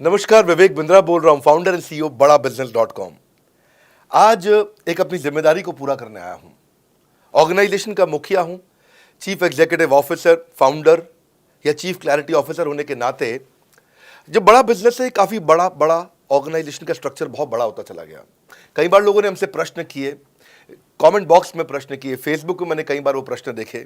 नमस्कार, विवेक बिंद्रा बोल रहा हूं, फाउंडर एंड सीईओ बड़ा बिजनेस.com। आज एक अपनी जिम्मेदारी को पूरा करने आया हूं। ऑर्गेनाइजेशन का मुखिया हूं, चीफ एग्जीक्यूटिव ऑफिसर, फाउंडर या चीफ क्लैरिटी ऑफिसर होने के नाते जब बड़ा बिजनेस है, काफी बड़ा बड़ा ऑर्गेनाइजेशन का स्ट्रक्चर बहुत बड़ा होता चला गया। कई बार लोगों ने हमसे प्रश्न किए, कमेंट बॉक्स में प्रश्न किए, फेसबुक पे मैंने कई बार वो प्रश्न देखे।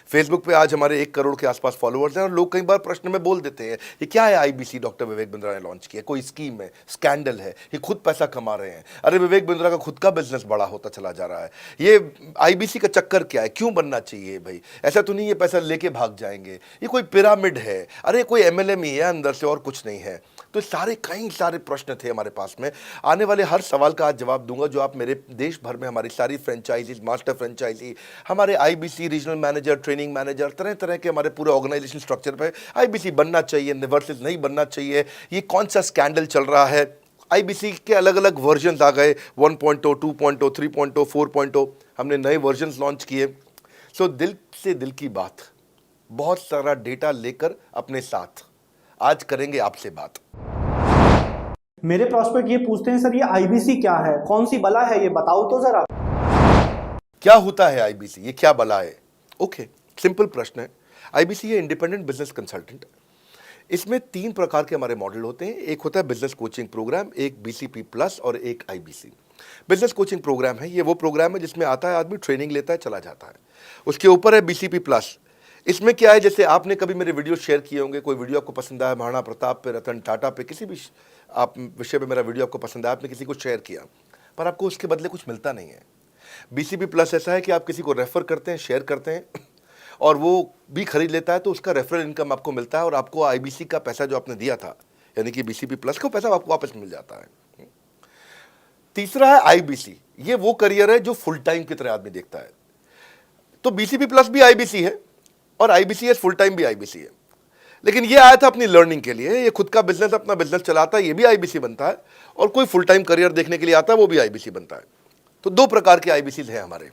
फेसबुक पे आज हमारे 1 करोड़ के आसपास फॉलोअर्स हैं और लोग कई बार प्रश्न में बोल देते हैं, ये क्या है आईबीसी डॉक्टर विवेक बिंद्रा ने लॉन्च किया, कोई स्कीम है, स्कैंडल है, ये खुद पैसा कमा रहे हैं। अरे विवेक बिंद्रा का खुद का बिजनेस बड़ा होता चला जा रहा है, ये आईबीसी का चक्कर क्या है, क्यों बनना चाहिए भाई, ऐसा तो नहीं ये पैसा लेके भाग जाएंगे, ये कोई पिरामिड है, अरे कोई एमएलएम ही है अंदर से और कुछ नहीं है। तो कई सारे प्रश्न थे हमारे पास में। आने वाले हर सवाल का आज जवाब दूंगा जो आप मेरे देश भर में हमारी सारी फ्रेंचाइजीज, मास्टर फ्रेंचाइजी, हमारे IBC regional manager, training manager, तरह तरह के हमारे पूरे ऑर्गेनाइजेशन स्ट्रक्चर पे आईबीसी बनना चाहिए वर्सेस नहीं बनना चाहिए, ये कौन सा स्कैंडल चल रहा है। आईबीसी के अलग अलग वर्जन आ गए, 1.0, 2.0, 3.0, 4.0, हमने नए वर्जन लॉन्च किए। सो दिल से दिल की बात, बहुत सारा डेटा लेकर अपने साथ आज करेंगे आपसे बात। मेरे प्रॉस्पेक्ट ये पूछते हैं, सर ये आईबीसी क्या है, कौन सी बला है, ये बताओ तो जरा। क्या होता है आईबीसी, ये क्या बला है? ओके, सिंपल प्रश्न है। आईबीसी है इंडिपेंडेंट बिजनेस कंसल्टेंट। इसमें 3 प्रकार के हमारे मॉडल होते हैं। एक होता है बिजनेस कोचिंग प्रोग्राम, एक बीसीपी प्लस और एक आईबीसी। बिजनेस कोचिंग प्रोग्राम है, ये वो प्रोग्राम है जिसमें आता है आदमी, ट्रेनिंग लेता है, चला जाता है। उसके ऊपर है बीसीपी प्लस। इसमें क्या है, जैसे आपने कभी मेरे वीडियो शेयर किए होंगे, कोई वीडियो आपको पसंद आया, महाराणा प्रताप पे, रतन टाटा पे, किसी भी आप विषय पे मेरा वीडियो आपको पसंद आया, आपने किसी को शेयर किया, पर आपको उसके बदले कुछ मिलता नहीं है। बीसीपी प्लस ऐसा है कि आप किसी को रेफर करते हैं, शेयर करते हैं और वो भी खरीद लेता है, तो उसका रेफरल इनकम आपको मिलता है और आपको आईबीसी का पैसा जो आपने दिया था, यानी कि बीसीपी प्लस का पैसा आपको वापस मिल जाता है। तीसरा है आईबीसी। ये वो करियर है जो फुल टाइम की तरह आदमी देखता है। तो बीसीपी प्लस भी आईबीसी है और आईबीसीएस फुल टाइम भी आईबीसी है। लेकिन ये आया था अपनी लर्निंग के लिए, ये खुद का बिजनेस, अपना बिजनेस चलाता है, ये भी आईबीसी बनता है, और कोई फुल टाइम करियर देखने के लिए आता है, वो भी आईबीसी बनता है। तो 2 प्रकार के आईबीसी हैं हमारे।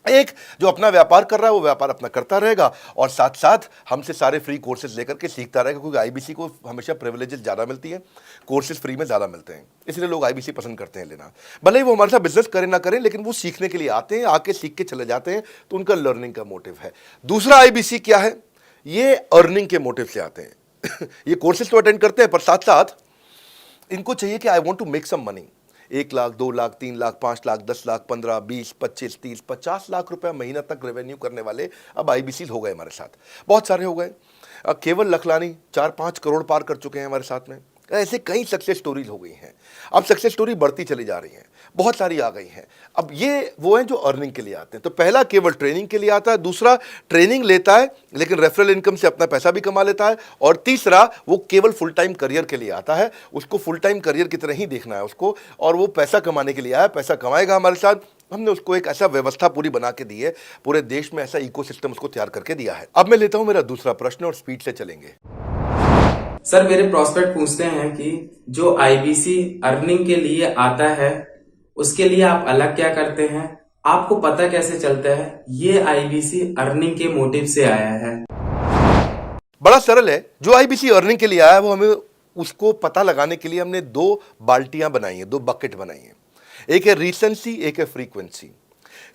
एक जो अपना व्यापार कर रहा है वो व्यापार अपना करता रहेगा और साथ साथ हमसे सारे फ्री कोर्सेज लेकर के सीखता रहेगा, क्योंकि आईबीसी को हमेशा प्रिविलेजेस ज़्यादा मिलती है, कोर्सेज फ्री में ज़्यादा मिलते हैं, इसलिए लोग आईबीसी पसंद करते हैं लेना। भले ही वो हमारे साथ बिजनेस करें ना करें, लेकिन वो सीखने के लिए आते हैं, आके सीख के चले जाते हैं, तो उनका लर्निंग का मोटिव है। दूसरा आईबीसी क्या है, ये अर्निंग के मोटिव से आते हैं। ये कोर्सेज तो अटेंड करते हैं, पर साथ साथ इनको चाहिए कि I want to make some money. 1 lakh, 2 lakh, 3 lakh, 5 lakh, 10 lakh, 15, 20, 25, 30, 50 lakh रुपए महीना तक रेवेन्यू करने वाले अब आईबीसी हो गए हमारे साथ, बहुत सारे हो गए। केवल लखलानी 4-5 करोड़ पार कर चुके हैं हमारे साथ में। ऐसे कई सक्सेस स्टोरीज हो गई हैं। अब सक्सेस स्टोरी बढ़ती चली जा रही हैं, बहुत सारी आ गई हैं। अब ये वो हैं जो अर्निंग के लिए आते हैं। तो पहला केवल ट्रेनिंग के लिए आता है, दूसरा ट्रेनिंग लेता है लेकिन रेफरल इनकम से अपना पैसा भी कमा लेता है, और तीसरा वो केवल फुल टाइम करियर के लिए आता है। उसको फुल टाइम करियर की तरह ही देखना है उसको, और वो पैसा कमाने के लिए आया, पैसा कमाएगा हमारे साथ। हमने उसको एक ऐसा व्यवस्था पूरी बना के दी है, पूरे देश में ऐसा इकोसिस्टम उसको तैयार करके दिया है। अब मैं लेता हूं मेरा दूसरा प्रश्न और स्पीड से चलेंगे। सर मेरे प्रोस्पेक्ट पूछते हैं कि जो आईबीसी अर्निंग के लिए आता है उसके लिए आप अलग क्या करते हैं, आपको पता कैसे चलता है ये आईबीसी अर्निंग के मोटिव से आया है? बड़ा सरल है। जो आईबीसी अर्निंग के लिए आया है वो हमें उसको पता लगाने के लिए हमने 2 बाल्टियां बनाई हैं, 2 बकेट बनाई हैं। एक है रीसेंसी, एक है फ्रीक्वेंसी।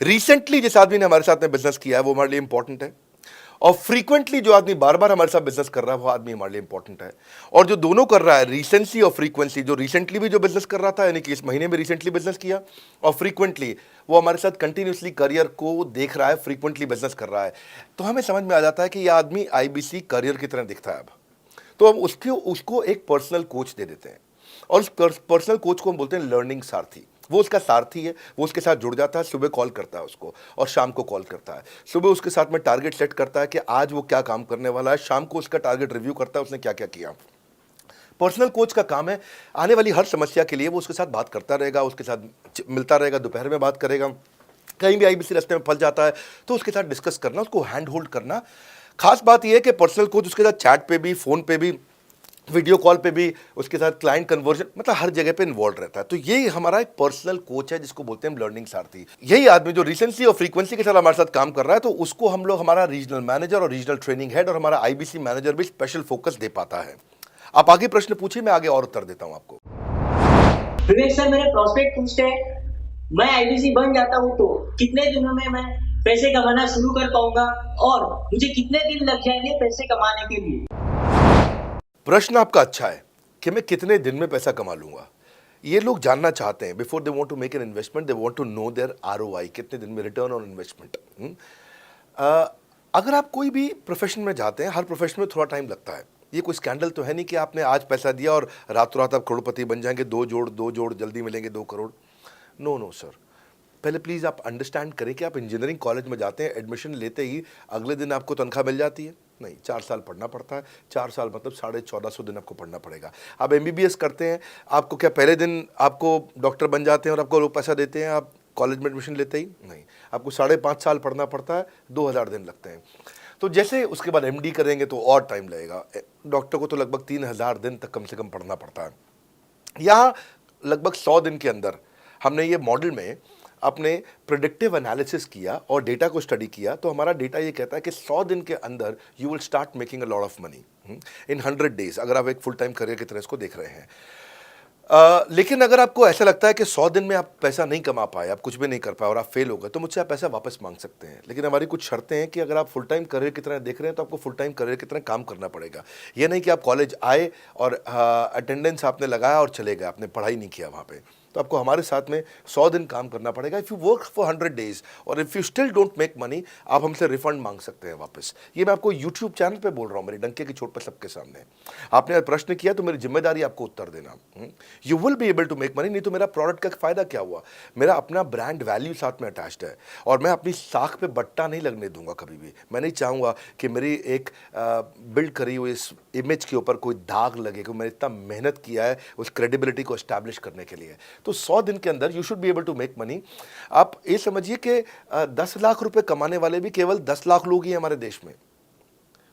रिसेंटली जिस आदमी ने हमारे साथ में बिजनेस किया है वो हमारे लिए इंपॉर्टेंट है, और फ्रीक्वेंटली जो आदमी बार बार हमारे साथ बिजनेस कर रहा है वो आदमी हमारे लिए इंपॉर्टेंट है। और जो दोनों कर रहा है, रीसेंसी और फ्रीक्वेंसी, जो रिसेंटली भी जो बिजनेस कर रहा था, यानी कि इस महीने में रिसेंटली बिजनेस किया, और फ्रीक्वेंटली वो हमारे साथ कंटिन्यूसली करियर को देख रहा है, फ्रीक्वेंटली बिजनेस कर रहा है, तो हमें समझ में आ जाता है कि यह आदमी आईबीसी करियर की तरह दिखता है। अब तो हम उसको एक पर्सनल कोच दे देते हैं, और उस पर्सनल कोच को हम बोलते हैं लर्निंग सारथी। वो उसका सारथी है, वो उसके साथ जुड़ जाता है, सुबह कॉल करता है उसको और शाम को कॉल करता है। सुबह उसके साथ में टारगेट सेट करता है कि आज वो क्या काम करने वाला है, शाम को उसका टारगेट रिव्यू करता है उसने क्या क्या किया। पर्सनल कोच का काम है आने वाली हर समस्या के लिए वो उसके साथ बात करता रहेगा, उसके साथ मिलता रहेगा, दोपहर में बात करेगा, कहीं भी आईबीसी रास्ते में फंस जाता है तो उसके साथ डिस्कस करना, उसको हैंड होल्ड करना। खास बात यह है कि पर्सनल कोच उसके साथ चैट पे भी, फोन पे भी, वीडियो कॉल पे भी, उसके साथ क्लाइंट कन्वर्जन, मतलब हर जगह पे इन्वॉल्व रहता है। तो ये हमारा एक पर्सनल कोच है जिसको बोलते हैं लर्निंग सारथी। यही आदमी जो रिसेंसी और फ्रीक्वेंसी के साथ हमारे साथ काम कर रहा है, तो उसको हम लोग हमारा रीजनल मैनेजर और रीजनल ट्रेनिंग हेड और हमारा आईबीसी मैनेजर भी स्पेशल फोकस दे पाता है। आप आगे प्रश्न पूछिए, मैं आगे और उत्तर देता हूं आपको। विवेक सर, मेरे प्रोस्पेक्ट पूछते हैं, मैं आईबीसी बन जाता हूँ तो कितने दिनों में मैं पैसे कमाना शुरू कर पाऊंगा और मुझे कितने दिन लग जाएंगे पैसे कमाने के लिए? प्रश्न आपका अच्छा है कि मैं कितने दिन में पैसा कमा लूंगा। ये लोग जानना चाहते हैं, before they want to make an investment they want to know their ROI, कितने दिन में रिटर्न ऑन इन्वेस्टमेंट। अगर आप कोई भी प्रोफेशन में जाते हैं, हर प्रोफेशन में थोड़ा टाइम लगता है। ये कोई स्कैंडल तो है नहीं कि आपने आज पैसा दिया और रातों रात आप करोड़पति बन जाएंगे, दो जोड़ जल्दी मिलेंगे 2 करोड़। नो नो सर, पहले प्लीज़ आप अंडरस्टैंड करें कि आप इंजीनियरिंग कॉलेज में जाते हैं, एडमिशन लेते ही अगले दिन आपको तनख्वाह मिल जाती है? नहीं, 4 साल पढ़ना पड़ता है। 4 साल मतलब 1450 दिन आपको पढ़ना पड़ेगा। आप एमबीबीएस करते हैं, आपको क्या पहले दिन आपको डॉक्टर बन जाते हैं और आपको लोग पैसा देते हैं आप कॉलेज में एडमिशन लेते ही? नहीं, आपको 5.5 साल पढ़ना पड़ता है, 2000 दिन लगते हैं। तो जैसे उसके बाद एमडी करेंगे तो और टाइम लगेगा। डॉक्टर को तो लगभग 3000 दिन तक कम से कम पढ़ना पड़ता है। यहाँ लगभग 100 दिन के अंदर हमने ये मॉडल में अपने प्रिडिक्टिव एनालिसिस किया और डेटा को स्टडी किया, तो हमारा डेटा ये कहता है कि 100 दिन के अंदर you will start making a lot of money in 100 days, अगर आप एक फुल टाइम करियर की तरह इसको देख रहे हैं। लेकिन अगर आपको ऐसा लगता है कि 100 दिन में आप पैसा नहीं कमा पाए, आप कुछ भी नहीं कर पाए और आप फेल हो गए, तो मुझसे आप पैसा वापस मांग सकते हैं। लेकिन हमारी कुछ शर्तें हैं कि अगर आप फुल टाइम करियर की तरह देख रहे हैं तो आपको फुल टाइम करियर की तरह काम करना पड़ेगा। ये नहीं कि आप कॉलेज आए और अटेंडेंस आपने लगाया और चले गए, आपने पढ़ाई नहीं किया वहाँ पे। तो आपको हमारे साथ में 100 दिन काम करना पड़ेगा। If you work for 100 days और if you still don't make money, आप हमसे रिफंड मांग सकते हैं वापस। ये मैं आपको यूट्यूब चैनल पे बोल रहा हूँ, मेरे डंके की चोट पर सबके सामने। आपने प्रश्न किया तो मेरी जिम्मेदारी आपको उत्तर देना। You will be able to make money, नहीं तो मेरा प्रोडक्ट का फ़ायदा क्या हुआ? मेरा अपना ब्रांड वैल्यू साथ में अटैच्ड है और मैं अपनी साख पे बट्टा नहीं लगने दूंगा कभी भी। मैं नहीं चाहूँगा कि मेरी एक बिल्ड करी हुई इस इमेज के ऊपर कोई दाग लगे कि मैंने इतना मेहनत किया है उस क्रेडिबिलिटी को एस्टैब्लिश करने के लिए। तो 100 दिन के अंदर you should be able to make money. आप ये समझिए कि 10 लाख रुपए कमाने वाले भी केवल 10 लाख लोग ही हैं हमारे देश में।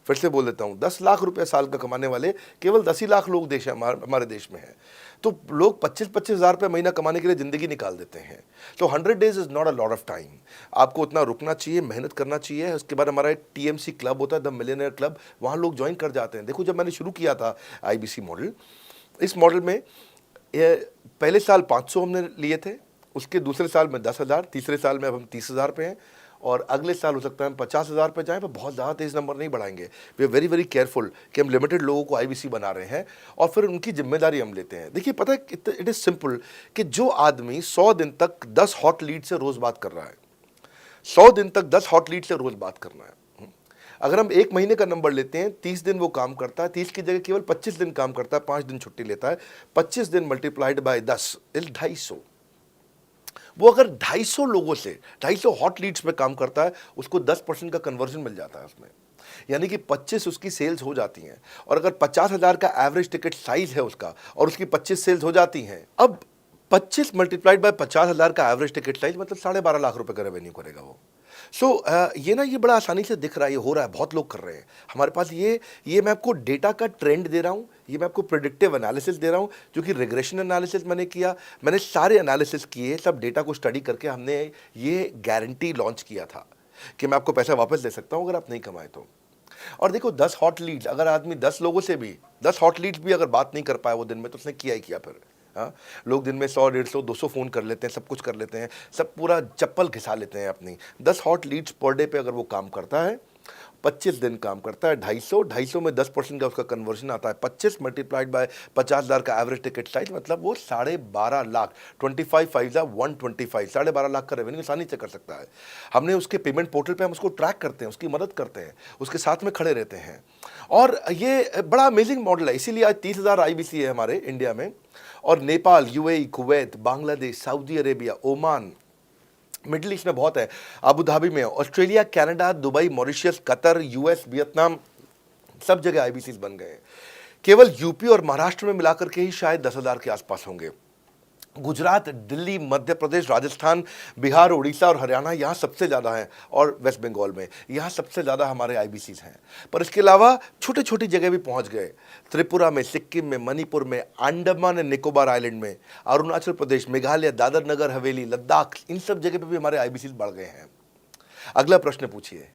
फिर से बोल देता हूं, 10 लाख रुपए साल का कमाने वाले केवल 10 ही लाख लोग देश हमारे देश में हैं। तो लोग 25-25 हज़ार रुपये महीना कमाने के लिए ज़िंदगी निकाल देते हैं। तो 100 days is not a lot of time. आपको उतना रुकना चाहिए, मेहनत करना चाहिए। उसके बाद हमारा एक टीएमसी क्लब होता है, द मिलियनेयर क्लब, वहाँ लोग ज्वाइन कर जाते हैं। देखो, जब मैंने शुरू किया था आईबीसी मॉडल, इस मॉडल में पहले साल 500 हमने लिए थे, उसके दूसरे साल में 10,000, तीसरे साल में अब हम 30,000 पे हैं और अगले साल हो सकता है हम 50,000 पे जाएं, पर बहुत ज़्यादा तेज़ नंबर नहीं बढ़ाएंगे। We are very very careful कि हम लिमिटेड लोगों को आईबीसी बना रहे हैं और फिर उनकी जिम्मेदारी हम लेते हैं। देखिए, पता है इट इज़ सिंपल कि जो आदमी 100 दिन तक 10 हॉट लीड से रोज़ बात कर रहा है, 100 दिन तक 10 हॉट लीड से रोज़ बात करना है। अगर हम 1 महीने का नंबर लेते हैं, 30 दिन वो काम करता है, 30 की जगह केवल 25 दिन काम करता है, 5 दिन छुट्टी लेता है, 25 दिन मल्टीप्लाइड बाय 10 इज 250। वो अगर 250 लोगों से 250 हॉट लीड्स पे काम करता है, उसको 10% का कन्वर्जन मिल जाता है उसमें, यानी कि 25 उसकी सेल्स हो जाती हैं। और अगर 50,000 का एवरेज टिकट साइज है उसका और उसकी 25 सेल्स हो जाती हैं, अब 25 मल्टीप्लाइड बाय 50,000 का एवरेज टिकट साइज मतलब 12.5 लाख रुपए का रेवेन्यू करेगा वो। ये ना, ये बड़ा आसानी से दिख रहा है, ये हो रहा है, बहुत लोग कर रहे हैं हमारे पास। ये मैं आपको डेटा का ट्रेंड दे रहा हूँ, ये मैं आपको प्रेडिक्टिव एनालिसिस दे रहा हूँ, जो कि रिग्रेशन एनालिसिस मैंने किया। मैंने सारे एनालिसिस किए, सब डेटा को स्टडी करके हमने ये गारंटी लॉन्च किया था कि मैं आपको पैसा वापस दे सकता हूँ अगर आप नहीं कमाए तो। और देखो, 10 हॉट लीड्स, अगर आदमी 10 लोगों से भी 10 हॉट लीड्स भी अगर बात नहीं कर पाया वो दिन में, तो उसने किया ही किया फिर। हाँ, लोग दिन में 100, 150, 200 फ़ोन कर लेते हैं, सब कुछ कर लेते हैं, सब पूरा चप्पल घिसा लेते हैं अपनी। 10 हॉट लीड्स पर डे पे अगर वो काम करता है, 25 दिन काम करता है, 250 में 10% का उसका कन्वर्जन आता है, 25 मल्टीप्लाइड बाय 50,000 का एवरेज टिकट साइज मतलब वो 12.5 लाख, 25 5 125, 12.5 लाख का रेवेन्यू आसानी से कर सकता है। हमने उसके पेमेंट पोर्टल पे हम उसको ट्रैक करते हैं, उसकी मदद करते हैं, उसके साथ में खड़े रहते हैं। और ये बड़ा अमेजिंग मॉडल है, इसीलिए आज 30,000 आईबीसी है हमारे इंडिया में। और Nepal, UAE, Kuwait, Bangladesh, Saudi Arabia, Oman, middle east में बहुत है, अबू धाबी में, Australia, Canada, Dubai, Mauritius, Qatar, US, Vietnam, सब जगह आईबीसीज बन गए हैं। केवल यूपी और महाराष्ट्र में मिलाकर के ही शायद 10,000 के आसपास होंगे। गुजरात, दिल्ली, मध्य प्रदेश, राजस्थान, बिहार, उड़ीसा और हरियाणा यहाँ सबसे ज़्यादा हैं, और वेस्ट बंगाल में यहाँ सबसे ज़्यादा हमारे आईबीसीज हैं। पर इसके अलावा छोटी छोटी जगह भी पहुँच गए, त्रिपुरा में, सिक्किम में, मणिपुर में, अंडमान एंड निकोबार आइलैंड में, अरुणाचल प्रदेश, मेघालय, दादर नगर हवेली, लद्दाख, इन सब जगह पे भी हमारे आईबीसीज बढ़ गए हैं। अगला प्रश्न पूछिए।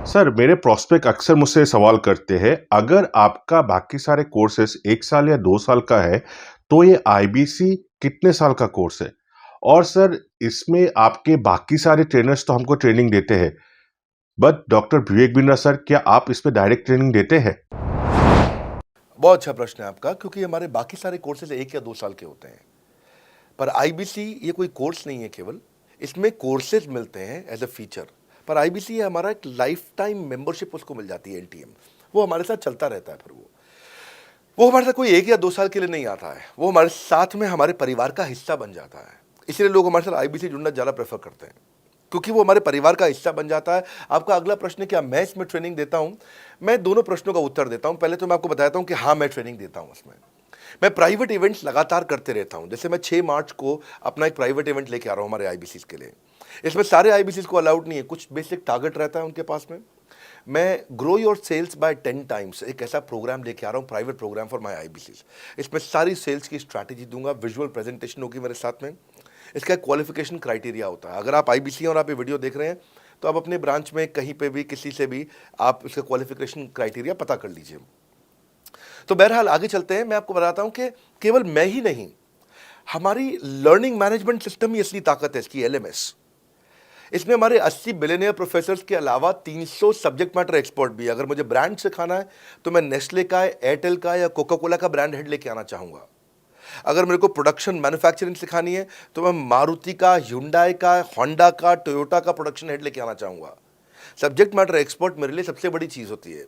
सर मेरे प्रोस्पेक्ट अक्सर मुझसे सवाल करते हैं, अगर आपका बाकी सारे कोर्सेस 1 साल या 2 साल का है तो ये आईबीसी कितने साल का कोर्स है? और सर इसमें आपके बाकी सारे ट्रेनर्स तो हमको ट्रेनिंग देते हैं, but doctor Vivek Bindra sir, क्या आप इसमें डायरेक्ट ट्रेनिंग देते हैं? बहुत अच्छा प्रश्न है आपका, क्योंकि हमारे बाकी सारे कोर्सेज 1 या 2 साल के होते हैं, पर आईबीसी ये कोई कोर्स नहीं है केवल, इसमें कोर्सेज मिलते हैं एज अ फीचर। पर आईबीसी हमारा एक लाइफ टाइम मेंबरशिप उसको मिल जाती है, एलटीएम, वो हमारे साथ चलता रहता है। फिर वो हमारे साथ कोई 1 या 2 साल के लिए नहीं आता है, वो हमारे साथ में हमारे परिवार का हिस्सा बन जाता है। इसलिए लोग हमारे साथ आईबीसी जुड़ना ज़्यादा प्रेफर करते हैं, क्योंकि वो हमारे परिवार का हिस्सा बन जाता है। आपका अगला प्रश्न है क्या मैं इसमें ट्रेनिंग देता हूं? मैं दोनों प्रश्नों का उत्तर देता हूं। पहले तो मैं आपको बताता हूं कि हाँ, मैं ट्रेनिंग देता हूं इसमें। मैं प्राइवेट इवेंट्स लगातार करते रहता हूं। जैसे मैं 6 मार्च को अपना एक प्राइवेट इवेंट लेके आ रहा हूं हमारे आईबीसी के लिए। इसमें सारे आईबीसी को अलाउड नहीं है, कुछ बेसिक टारगेट रहता है उनके पास में। मैं grow your sales by 10 times एक ऐसा प्रोग्राम लेके आ रहा हूँ, private program for my IBC. इसमें सारी सेल्स की स्ट्रैटेजी दूंगा, विजुअल प्रेजेंटेशन होगी मेरे साथ में। इसका एक क्वालिफिकेशन क्राइटेरिया होता है। अगर आप आईबीसी और आप ये वीडियो देख रहे हैं तो आप अपने ब्रांच में कहीं पे भी किसी से भी आप इसका क्वालिफिकेशन क्राइटेरिया पता कर लीजिए। तो बहरहाल आगे चलते हैं। मैं आपको बताता हूं कि केवल मैं ही नहीं, हमारी लर्निंग मैनेजमेंट सिस्टम ही असली ताकत है इसकी, एलएमएस। इसमें हमारे 80 बिलियनियर प्रोफेसर्स के अलावा 300 सब्जेक्ट मैटर एक्सपर्ट भी है। अगर मुझे ब्रांड सिखाना है तो मैं नेस्ले का, एयरटेल का या कोका कोला का ब्रांड हेड लेके आना चाहूँगा। अगर मेरे को प्रोडक्शन मैन्युफैक्चरिंग सिखानी है तो मैं मारुति का, ह्युंडई का, होंडा का, टोयोटा का प्रोडक्शन हेड लेके आना चाहूँगा। सब्जेक्ट मैटर एक्सपर्ट मेरे लिए सबसे बड़ी चीज़ होती है।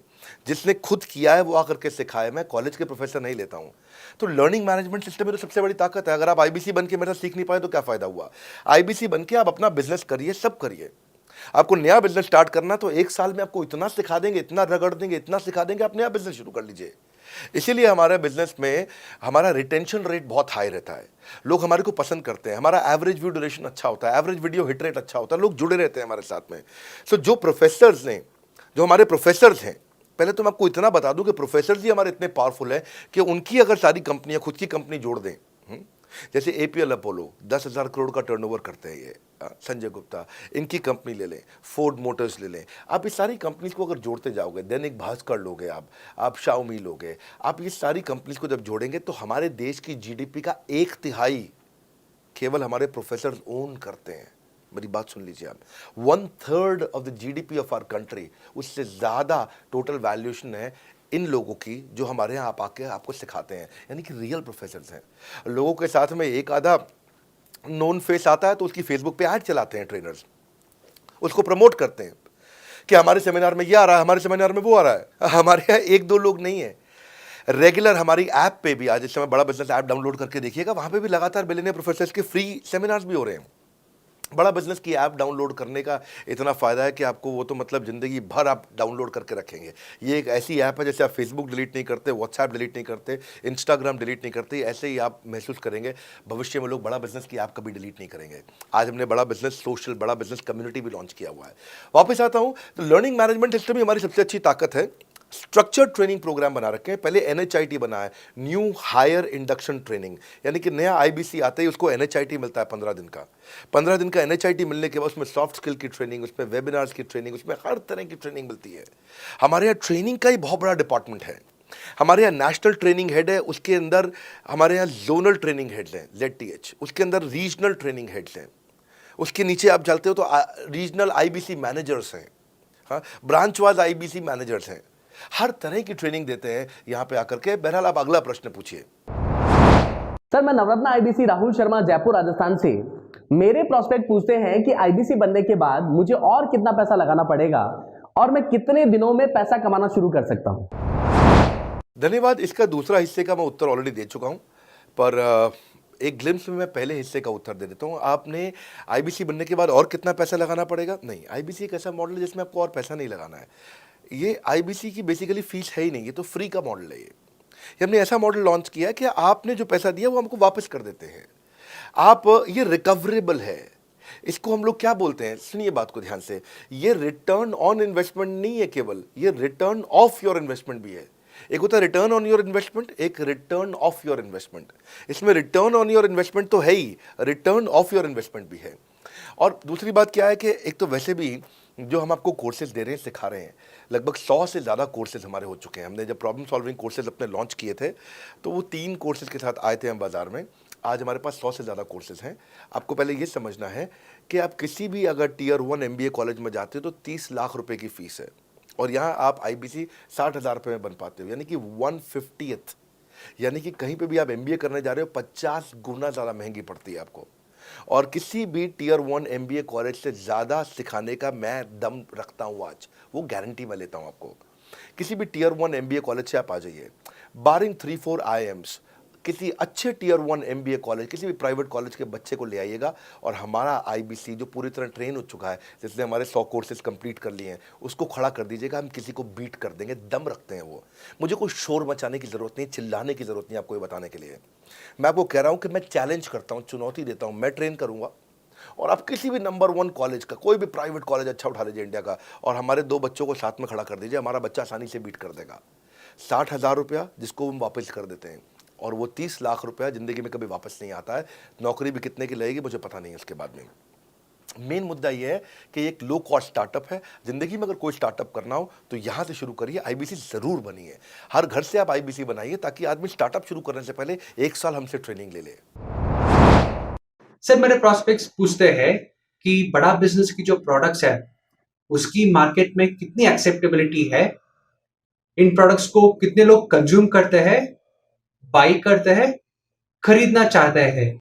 जिसने खुद किया है वो आकर के सिखाए। मैं कॉलेज के प्रोफेसर नहीं लेता हूँ। तो लर्निंग मैनेजमेंट सिस्टम में तो सबसे बड़ी ताकत है। अगर आप आईबीसी बन के मेरे साथ सीख नहीं पाए तो क्या फ़ायदा हुआ? आईबीसी बन के आप अपना बिजनेस करिए, सब करिए। आपको नया बिजनेस स्टार्ट करना तो 1 साल में आपको इतना सिखा देंगे, इतना रगड़ देंगे, इतना सिखा देंगे, आप नया बिजनेस शुरू कर लीजिए। इसीलिए हमारे बिजनेस में हमारा रिटेंशन रेट बहुत हाई रहता है। लोग हमारे को पसंद करते हैं। हमारा एवरेज व्यू ड्यूरेशन अच्छा होता है, एवरेज वीडियो हिट रेट अच्छा होता है, लोग जुड़े रहते हैं हमारे साथ में। सो जो प्रोफेसर्स ने, जो हमारे प्रोफेसर्स हैं, पहले तो मैं आपको इतना बता दूं कि प्रोफेसर्स ही हमारे इतने पावरफुल हैं कि उनकी अगर सारी कंपनियां खुद की कंपनी जोड़ दें, जैसे एपीएल अपोलो 10,000 करोड़ का टर्नओवर करते हैं ये, संजय गुप्ता, इनकी कंपनी ले लें, फोर्ड मोटर्स ले लें। आप इस सारी कंपनीज को अगर जोड़ते जाओगे, दैनिक भास्कर लोगे, आप शाओमी लोगे, आप ये सारी कंपनीज को जब जोड़ेंगे तो हमारे देश की जीडीपी का 1/3 केवल हमारे प्रोफेसर ओन करते हैं। मेरी बात सुन लीजिए आप, 1/3 of the GDP of our country, उससे ज़्यादा टोटल वैल्यूएशन है इन लोगों की जो हमारे यहाँ आप आके आपको सिखाते हैं, यानी कि रियल प्रोफेसर्स हैं। लोगों के साथ में एक आधा नोन फेस आता है तो उसकी फेसबुक पे ऐड चलाते हैं ट्रेनर्स, उसको प्रमोट करते हैं कि हमारे सेमिनार में ये आ रहा है, हमारे सेमिनार में वो आ रहा है। हमारे यहाँ 1-2 लोग नहीं है, रेगुलर हमारी ऐप पे भी, आज इस समय बड़ा बिजनेस ऐप डाउनलोड करके देखिएगा, वहाँ पे भी लगातार बिलियनियर प्रोफेसर्स के फ्री सेमिनार्स भी हो रहे हैं। बड़ा बिजनेस की ऐप डाउनलोड करने का इतना फ़ायदा है कि आपको वो तो मतलब ज़िंदगी भर आप डाउनलोड करके रखेंगे। ये एक ऐसी ऐप है जैसे आप फेसबुक डिलीट नहीं करते, व्हाट्सएप डिलीट नहीं करते, इंस्टाग्राम डिलीट नहीं करते, ऐसे ही आप महसूस करेंगे। भविष्य में लोग बड़ा बिजनेस की ऐप कभी डिलीट नहीं करेंगे। आज हमने बड़ा बिजनेस सोशल, बड़ा बिजनेस कम्युनिटी भी लॉन्च किया हुआ है। वापस आता हूँ तो लर्निंग मैनेजमेंट सिस्टम ही हमारी सबसे अच्छी ताकत है। स्ट्रक्चर्ड ट्रेनिंग प्रोग्राम बना रखे हैं। पहले एनएचआईटी बना है, न्यू हायर इंडक्शन ट्रेनिंग, यानी कि नया आईबीसी आता है उसको एनएचआईटी मिलता है 15 दिन का। 15 दिन का एनएचआईटी मिलने के बाद उसमें सॉफ्ट स्किल की ट्रेनिंग, उसमें वेबिनार्स की ट्रेनिंग, उसमें हर तरह की ट्रेनिंग मिलती है। हमारे यहाँ ट्रेनिंग का ही बहुत बड़ा डिपार्टमेंट है। हमारे यहाँ नेशनल ट्रेनिंग हेड है, उसके अंदर हमारे यहाँ जोनल ट्रेनिंग हेड्स हैं, ZTH, उसके अंदर रीजनल ट्रेनिंग हेड्स हैं, उसके नीचे आप चलते हो तो रीजनल आईबीसी मैनेजर्स हैं, हाँ, ब्रांच वाइज आईबीसी मैनेजर्स हैं। हर तरह की ट्रेनिंग देते हैं यहाँ पे आकर के। बहरहाल आप अगला प्रश्न पूछिए। सर मैं नवरत्न आईबीसी राहुल शर्मा, जयपुर राजस्थान से। मेरे प्रोस्पेक्ट पूछते हैं कि आईबीसी बनने के बाद मुझे और कितना पैसा लगाना पड़ेगा और मैं कितने दिनों में पैसा कमाना शुरू कर सकता हूं? धन्यवाद। इसका दूसरा हिस्से का मैं उत्तर ऑलरेडी दे चुका हूं, पर एक ग्लिम्स में मैं पहले हिस्से का उत्तर दे देता हूं। आपने आईबीसी बनने के बाद और कितना पैसा लगाना पड़ेगा? नहीं, आईबीसी एक ऐसा मॉडल है जिसमें आपको और पैसा नहीं लगाना है। ये आईबीसी की बेसिकली फीस है ही नहीं, ये तो फ्री का मॉडल है। ये हमने ऐसा मॉडल लॉन्च किया कि आपने जो पैसा दिया वो हमको वापस कर देते हैं आप। ये रिकवरेबल है। इसको हम लोग क्या बोलते हैं, सुनिए बात को ध्यान से, ये रिटर्न ऑन इन्वेस्टमेंट नहीं है केवल, ये रिटर्न ऑफ योर इन्वेस्टमेंट भी है। एक होता है रिटर्न ऑन योर इन्वेस्टमेंट, एक रिटर्न ऑफ योर इन्वेस्टमेंट। इसमें रिटर्न ऑन योर इन्वेस्टमेंट तो है ही, रिटर्न ऑफ योर इन्वेस्टमेंट भी है। और दूसरी बात क्या है कि एक तो वैसे भी जो हम आपको कोर्सेज दे रहे हैं, सिखा रहे हैं, लगभग 100 से ज़्यादा कोर्सेज हमारे हो चुके हैं। हमने जब प्रॉब्लम सॉल्विंग कोर्सेज अपने लॉन्च किए थे तो वो 3 कोर्सेज के साथ आए थे हम बाज़ार में। आज हमारे पास 100 से ज़्यादा कोर्सेज हैं। आपको पहले ये समझना है कि आप किसी भी अगर टियर 1 MBA कॉलेज में जाते हो तो 30 लाख रुपए की फ़ीस है, और यहाँ आप IBC 60,000 रुपये में बन पाते हो, यानी कि 1/50th। यानी कि कहीं पे भी आप MBA करने जा रहे हो 50 गुना ज़्यादा महंगी पड़ती है आपको। और किसी भी टियर 1 MBA कॉलेज से ज़्यादा सिखाने का मैं दम रखता हूँ आज, वो गारंटी मैं लेता हूँ आपको। किसी भी टियर 1 MBA कॉलेज से आप आ जाइए, बारिंग 3-4 IIMs, किसी अच्छे टियर 1 MBA कॉलेज, किसी भी प्राइवेट कॉलेज के बच्चे को ले आइएगा, और हमारा IBC जो पूरी तरह ट्रेन हो चुका है, जिसने हमारे 100 कोर्सेज कंप्लीट कर लिए हैं, उसको खड़ा कर दीजिएगा, हम किसी को बीट कर देंगे। दम रखते हैं वो। मुझे कोई शोर मचाने की ज़रूरत नहीं, चिल्लाने की ज़रूरत नहीं आपको ये बताने के लिए। मैं आपको कह रहा हूँ कि मैं चैलेंज करता हूँ, चुनौती देता हूँ, मैं ट्रेन करूँगा, और आप किसी भी नंबर 1 कॉलेज का, कोई भी प्राइवेट कॉलेज अच्छा उठा लीजिए इंडिया का, और हमारे 2 बच्चों को साथ में खड़ा कर दीजिए, हमारा बच्चा आसानी से बीट कर देगा। 60,000 रुपया जिसको हम वापस कर देते हैं, और वो 30 लाख रुपया ज़िंदगी में कभी वापस नहीं आता है। नौकरी भी कितने की लगेगी मुझे पता नहीं है उसके बाद में। मेन मुद्दा ये है कि एक लो कॉस्ट स्टार्टअप है। ज़िंदगी में अगर कोई स्टार्टअप करना हो तो यहाँ से शुरू करिए, IBC ज़रूर बनिए। हर घर से आप IBC बनाइए, ताकि आदमी स्टार्टअप शुरू करने से पहले 1 साल हमसे ट्रेनिंग ले ले। सर, मेरे प्रोस्पेक्ट्स पूछते हैं कि बड़ा बिजनेस की जो प्रोडक्ट्स है उसकी मार्केट में कितनी एक्सेप्टेबिलिटी है, इन प्रोडक्ट्स को कितने लोग कंज्यूम करते हैं, बाई करते हैं, खरीदना चाहते हैं।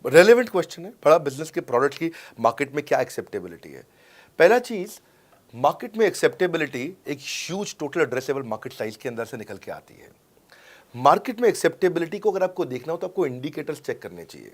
रेलेवेंट क्वेश्चन है। बड़ा बिजनेस के प्रोडक्ट की मार्केट में क्या एक्सेप्टेबिलिटी है? पहला चीज़, मार्केट में एक्सेप्टेबिलिटी एक huge total addressable market size के अंदर से निकल के आती है। मार्केट में एक्सेप्टेबिलिटी को अगर आपको देखना हो तो आपको इंडिकेटर्स चेक करने चाहिए।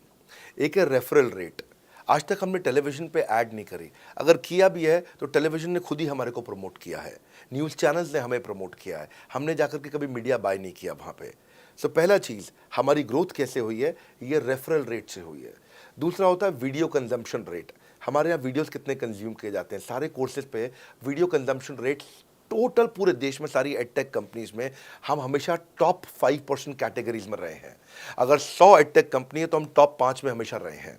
एक है रेफरल रेट। आज तक हमने टेलीविजन पे ऐड नहीं करी, अगर किया भी है तो टेलीविजन ने खुद ही हमारे को प्रमोट किया है, न्यूज़ चैनल्स ने हमें प्रमोट किया है, हमने जाकर के कभी मीडिया बाय नहीं किया वहाँ पे। सो पहला चीज़, हमारी ग्रोथ कैसे हुई है, ये रेफरल रेट से हुई है। दूसरा होता है वीडियो कंजम्पशन रेट। हमारे यहाँ वीडियोस कितने कंज्यूम किए जाते हैं, सारे कोर्सेज पे वीडियो कंजम्पशन रेट टोटल पूरे देश में सारी एडटेक कंपनीज में हम हमेशा टॉप 5% कैटेगरीज में रहे हैं। अगर 100 एडटेक कंपनी है तो हम टॉप 5 में हमेशा रहे हैं।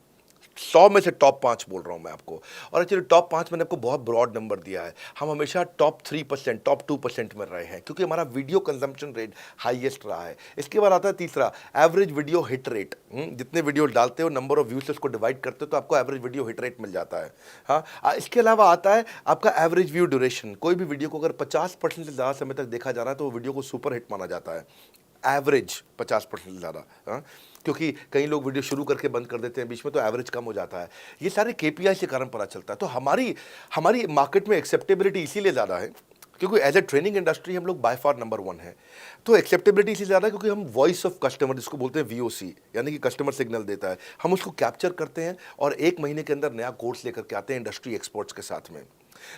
100 में से टॉप 5 बोल रहा हूं मैं आपको, और एक्चुअली टॉप 5 मैंने आपको बहुत ब्रॉड नंबर दिया है। हम हमेशा टॉप 3%, टॉप 2% में रहे हैं, क्योंकि हमारा वीडियो कंजम्पशन रेट हाईएस्ट रहा है। इसके बाद आता है तीसरा, एवरेज वीडियो हिट रेट। जितने वीडियो डालते हो, नंबर ऑफ व्यूज से उसको डिवाइड करते हो तो आपको एवरेज वीडियो हिट रेट मिल जाता है। हाँ, इसके अलावा आता है आपका एवरेज व्यू ड्यूरेशन। कोई भी वीडियो को अगर 50% से ज़्यादा समय तक देखा जा रहा है तो वो वीडियो को सुपर हिट माना जाता है। एवरेज 50% से ज़्यादा, क्योंकि कई लोग वीडियो शुरू करके बंद कर देते हैं बीच में, तो एवरेज कम हो जाता है। ये सारे KPI के कारण पता चलता है। तो हमारी मार्केट में एक्सेप्टेबिलिटी इसीलिए ज़्यादा है क्योंकि एज ए ट्रेनिंग इंडस्ट्री हम लोग बाय फार नंबर 1 है। तो एक्सेप्टेबिलिटी इसलिए ज़्यादा है क्योंकि हम वॉइस ऑफ कस्टमर, जिसको बोलते हैं VOC, यानी कि कस्टमर सिग्नल देता है, हम उसको कैप्चर करते हैं और 1 महीने के अंदर नया कोर्स लेकर के आते हैं इंडस्ट्री एक्सपर्ट्स के साथ में।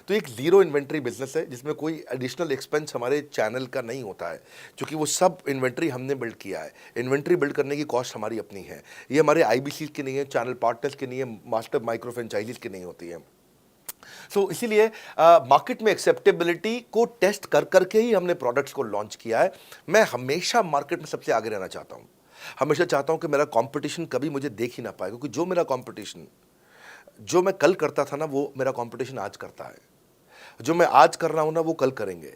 तो एक जीरो इन्वेंट्री बिजनेस है जिसमें कोई एडिशनल एक्सपेंस हमारे चैनल का नहीं होता है, क्योंकि वो सब इन्वेंट्री हमने बिल्ड किया है। इन्वेंट्री बिल्ड करने की कॉस्ट हमारी अपनी है। ये हमारे IBC की नहीं है, चैनल पार्टनर्स की नहीं है, मास्टर माइक्रो फ्रेंचाइजीज की नहीं होती है। सो इसीलिए मार्केट में एक्सेप्टेबिलिटी को टेस्ट कर करके ही हमने प्रोडक्ट्स को लॉन्च किया है। मैं हमेशा मार्केट में सबसे आगे रहना चाहता हूँ। हमेशा चाहता हूँ कि मेरा कंपटीशन कभी मुझे देख ही ना पाए, क्योंकि जो मेरा कंपटीशन, जो मैं कल करता था ना, वो मेरा कंपटीशन आज करता है। जो मैं आज कर रहा हूँ ना, वो कल करेंगे,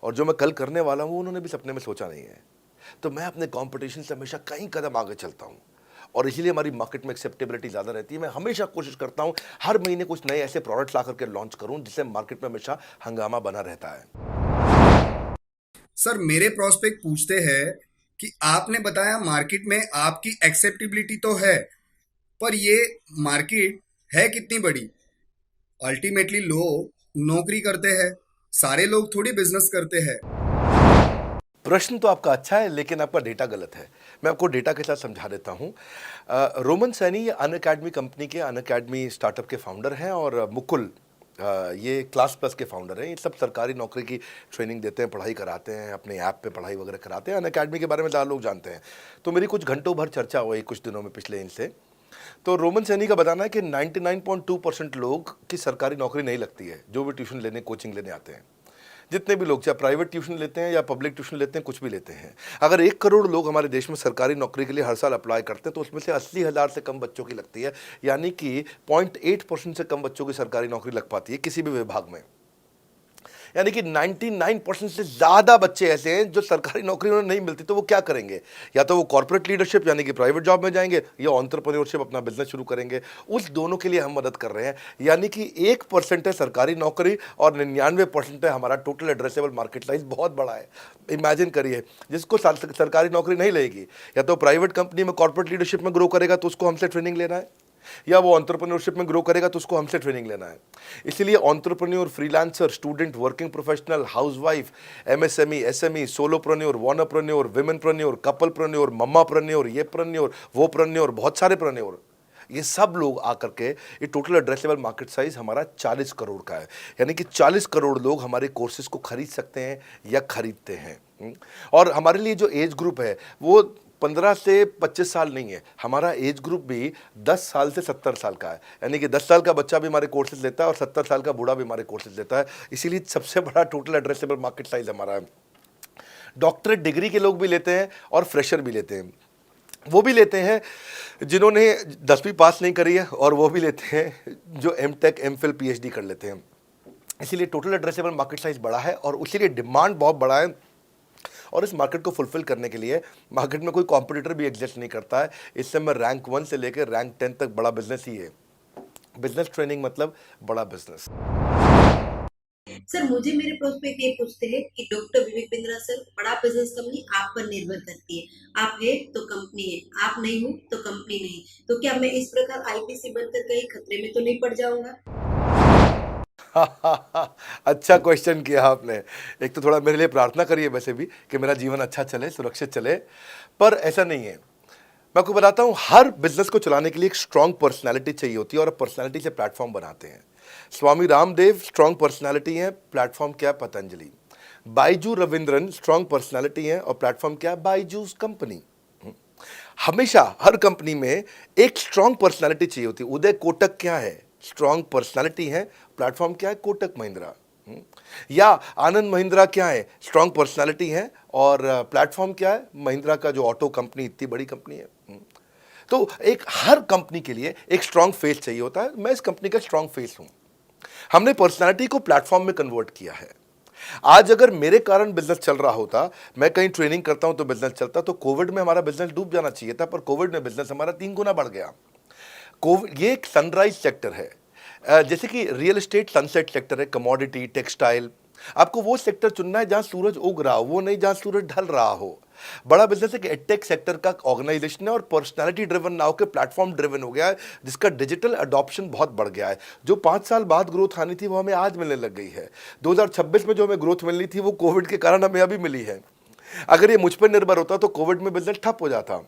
और जो मैं कल करने वाला हूँ उन्होंने भी सपने में सोचा नहीं है। तो मैं अपने कंपटीशन से हमेशा कई कदम आगे चलता हूँ, और इसीलिए हमारी मार्केट में एक्सेप्टेबिलिटी ज़्यादा रहती है। मैं हमेशा कोशिश करता हूँ हर महीने कुछ नए ऐसे प्रोडक्ट्स ला करके लॉन्च करूँ जिससे मार्केट में हमेशा हंगामा बना रहता है। सर, मेरे प्रोस्पेक्ट पूछते हैं कि आपने बताया मार्केट में आपकी एक्सेप्टेबिलिटी तो है, पर ये मार्केट है कितनी बड़ी? अल्टीमेटली लोग नौकरी करते हैं, सारे लोग थोड़ी बिजनेस करते हैं। प्रश्न तो आपका अच्छा है, लेकिन आपका डेटा गलत है। मैं आपको डेटा के साथ समझा देता हूँ। रोमन सैनी ये अनअकैडमी कंपनी के, अनअकैडमी स्टार्टअप के फाउंडर हैं, और मुकुल ये क्लास प्लस के फाउंडर हैं। ये सब सरकारी नौकरी की ट्रेनिंग देते हैं, पढ़ाई कराते हैं, अपने ऐप पे पढ़ाई वगैरह कराते हैं। अनअकैडमी के बारे में ज़्यादा लोग जानते हैं। तो मेरी कुछ घंटों भर चर्चा हुई कुछ दिनों में पिछले इनसे। तो रोमन सैनी का बताना है कि 99.2% लोग की सरकारी नौकरी नहीं लगती है, जो भी ट्यूशन लेने, कोचिंग लेने आते हैं। जितने भी लोग चाहे प्राइवेट ट्यूशन लेते हैं या पब्लिक ट्यूशन लेते हैं, कुछ भी लेते हैं, अगर 1 करोड़ लोग हमारे देश में सरकारी नौकरी के लिए हर साल अप्लाई करते हैं तो उसमें से 80,000 से कम बच्चों की लगती है, यानी कि 0.8% से कम बच्चों की सरकारी नौकरी लग पाती है किसी भी विभाग में। यानी कि 99% से ज़्यादा बच्चे ऐसे हैं जो सरकारी नौकरी उन्हें नहीं मिलती, तो वो क्या करेंगे? या तो वो कॉर्पोरेट लीडरशिप यानी कि प्राइवेट जॉब में जाएंगे या एंटरप्रेन्योरशिप अपना बिजनेस शुरू करेंगे। उस दोनों के लिए हम मदद कर रहे हैं, यानी कि 1% है सरकारी नौकरी और 99% है हमारा टोटल एड्रेसेबल मार्केट साइज। बहुत बड़ा है। इमेजिन करिए, जिसको सरकारी नौकरी नहीं लगेगी या तो प्राइवेट कंपनी में कॉर्पोरेट लीडरशिप में ग्रो करेगा तो उसको हमसे ट्रेनिंग लेना है, या वो एंटरप्रेन्योरशिप में ग्रो करेगा तो उसको हमसे ट्रेनिंग लेना है। इसलिए entrepreneur, freelancer, student, working professional, housewife, MSME, SME, solopreneur, wannapreneur, womenpreneur, couplepreneur, mommapreneur, ये प्रेन्योर, वो प्रेन्योर, बहुत सारे प्रेन्योर, ये सब लोग आकर के ये टोटल एड्रेसेबल मार्केट साइज हमारा 40 करोड़ का है। यानी कि 40 करोड़ लोग हमारे कोर्सेज को खरीद सकते हैं या खरीदते हैं। और हमारे लिए जो एज ग्रुप है वो 15 से 25 साल नहीं है, हमारा एज ग्रुप भी 10 साल से 70 साल का है। यानी कि 10 साल का बच्चा भी हमारे कोर्सेज लेता है और 70 साल का बूढ़ा भी हमारे कोर्सेज लेता है। इसीलिए सबसे बड़ा टोटल एड्रेसेबल मार्केट साइज हमारा है। डॉक्टरेट डिग्री के लोग भी लेते हैं और फ्रेशर भी लेते हैं। वो भी लेते हैं जिन्होंने 10वीं पास नहीं करी है, और वो भी लेते हैं जो एमटेक, एमफिल, पीएचडी कर लेते हैं। इसीलिए टोटल एड्रेसेबल मार्केट साइज बड़ा है और उसीलिए डिमांड बहुत बड़ा है। और इस मार्केट को फुलफिल करने के लिए मार्केट में कोई कॉम्पिटिटर भी एग्जिस्ट नहीं करता है। इस समय रैंक 1 से लेकर रैंक 10 तक बड़ा बिजनेस ही है। बिजनेस ट्रेनिंग मतलब बड़ा बिजनेस। सर, मुझे मेरे प्रोस्पेक्ट ये पूछते हैं कि डॉक्टर विवेक बिंद्रा सर, बड़ा बिजनेस कंपनी आप पर निर्भर करती है। आप है तो कंपनी है, आप नहीं हो तो कंपनी नहीं। तो क्या मैं इस प्रकार आईपीसी बनकर कहीं खतरे में तो नहीं पड़ जाऊंगा? अच्छा क्वेश्चन किया आपने। एक तो थोड़ा मेरे लिए प्रार्थना करिए वैसे भी कि मेरा जीवन अच्छा चले, सुरक्षित चले, पर ऐसा नहीं है। मैं आपको बताता हूं, हर बिजनेस को चलाने के लिए एक स्ट्रांग पर्सनालिटी चाहिए होती है और पर्सनालिटी से प्लेटफॉर्म बनाते हैं। स्वामी रामदेव स्ट्रांग पर्सनालिटी है, प्लेटफॉर्म क्या है? पतंजलि। बाइजू रविंद्रन स्ट्रांग पर्सनालिटी है और प्लेटफॉर्म क्या है? बाइजूस कंपनी। हमेशा हर कंपनी में एक स्ट्रांग पर्सनालिटी चाहिए होती है। उदय कोटक क्या है? स्ट्रांग पर्सनालिटी है, प्लेटफॉर्म क्या है? कोटक महिंद्रा। या आनंद महिंद्रा क्या है? स्ट्रांग पर्सनालिटी है और प्लेटफॉर्म क्या है? महिंद्रा का जो ऑटो कंपनी, इतनी बड़ी कंपनी है। तो एक हर कंपनी के लिए एक स्ट्रांग फेस चाहिए होता है। मैं इस कंपनी का स्ट्रांग फेस हूं। हमने पर्सनालिटी को प्लेटफॉर्म में कन्वर्ट किया है। आज अगर मेरे कारण बिजनेस चल रहा होता, मैं कहीं ट्रेनिंग करता हूं तो बिजनेस चलता, तो कोविड में हमारा बिजनेस डूब जाना चाहिए था, पर कोविड में बिजनेस हमारा 3 गुना बढ़ गया। कोविड ये एक सनराइज सेक्टर है, जैसे कि रियल एस्टेट सनसेट सेक्टर है, कमोडिटी, टेक्सटाइल। आपको वो सेक्टर चुनना है जहां सूरज उग रहा हो, वो नहीं जहां सूरज ढल रहा हो। बड़ा बिजनेस एक एडटेक सेक्टर का ऑर्गेनाइजेशन है और पर्सनालिटी ड्रिवन ना होकर प्लेटफॉर्म ड्रिवन हो गया है, जिसका डिजिटल अडॉप्शन बहुत बढ़ गया है। जो 5 साल बाद ग्रोथ आनी थी वो हमें आज मिलने लग गई है। 2026 में जो हमें ग्रोथ मिलनी थी वो कोविड के कारण हमें अभी मिली है। अगर ये मुझ पर निर्भर होता तो कोविड में बिजनेस ठप हो जाता।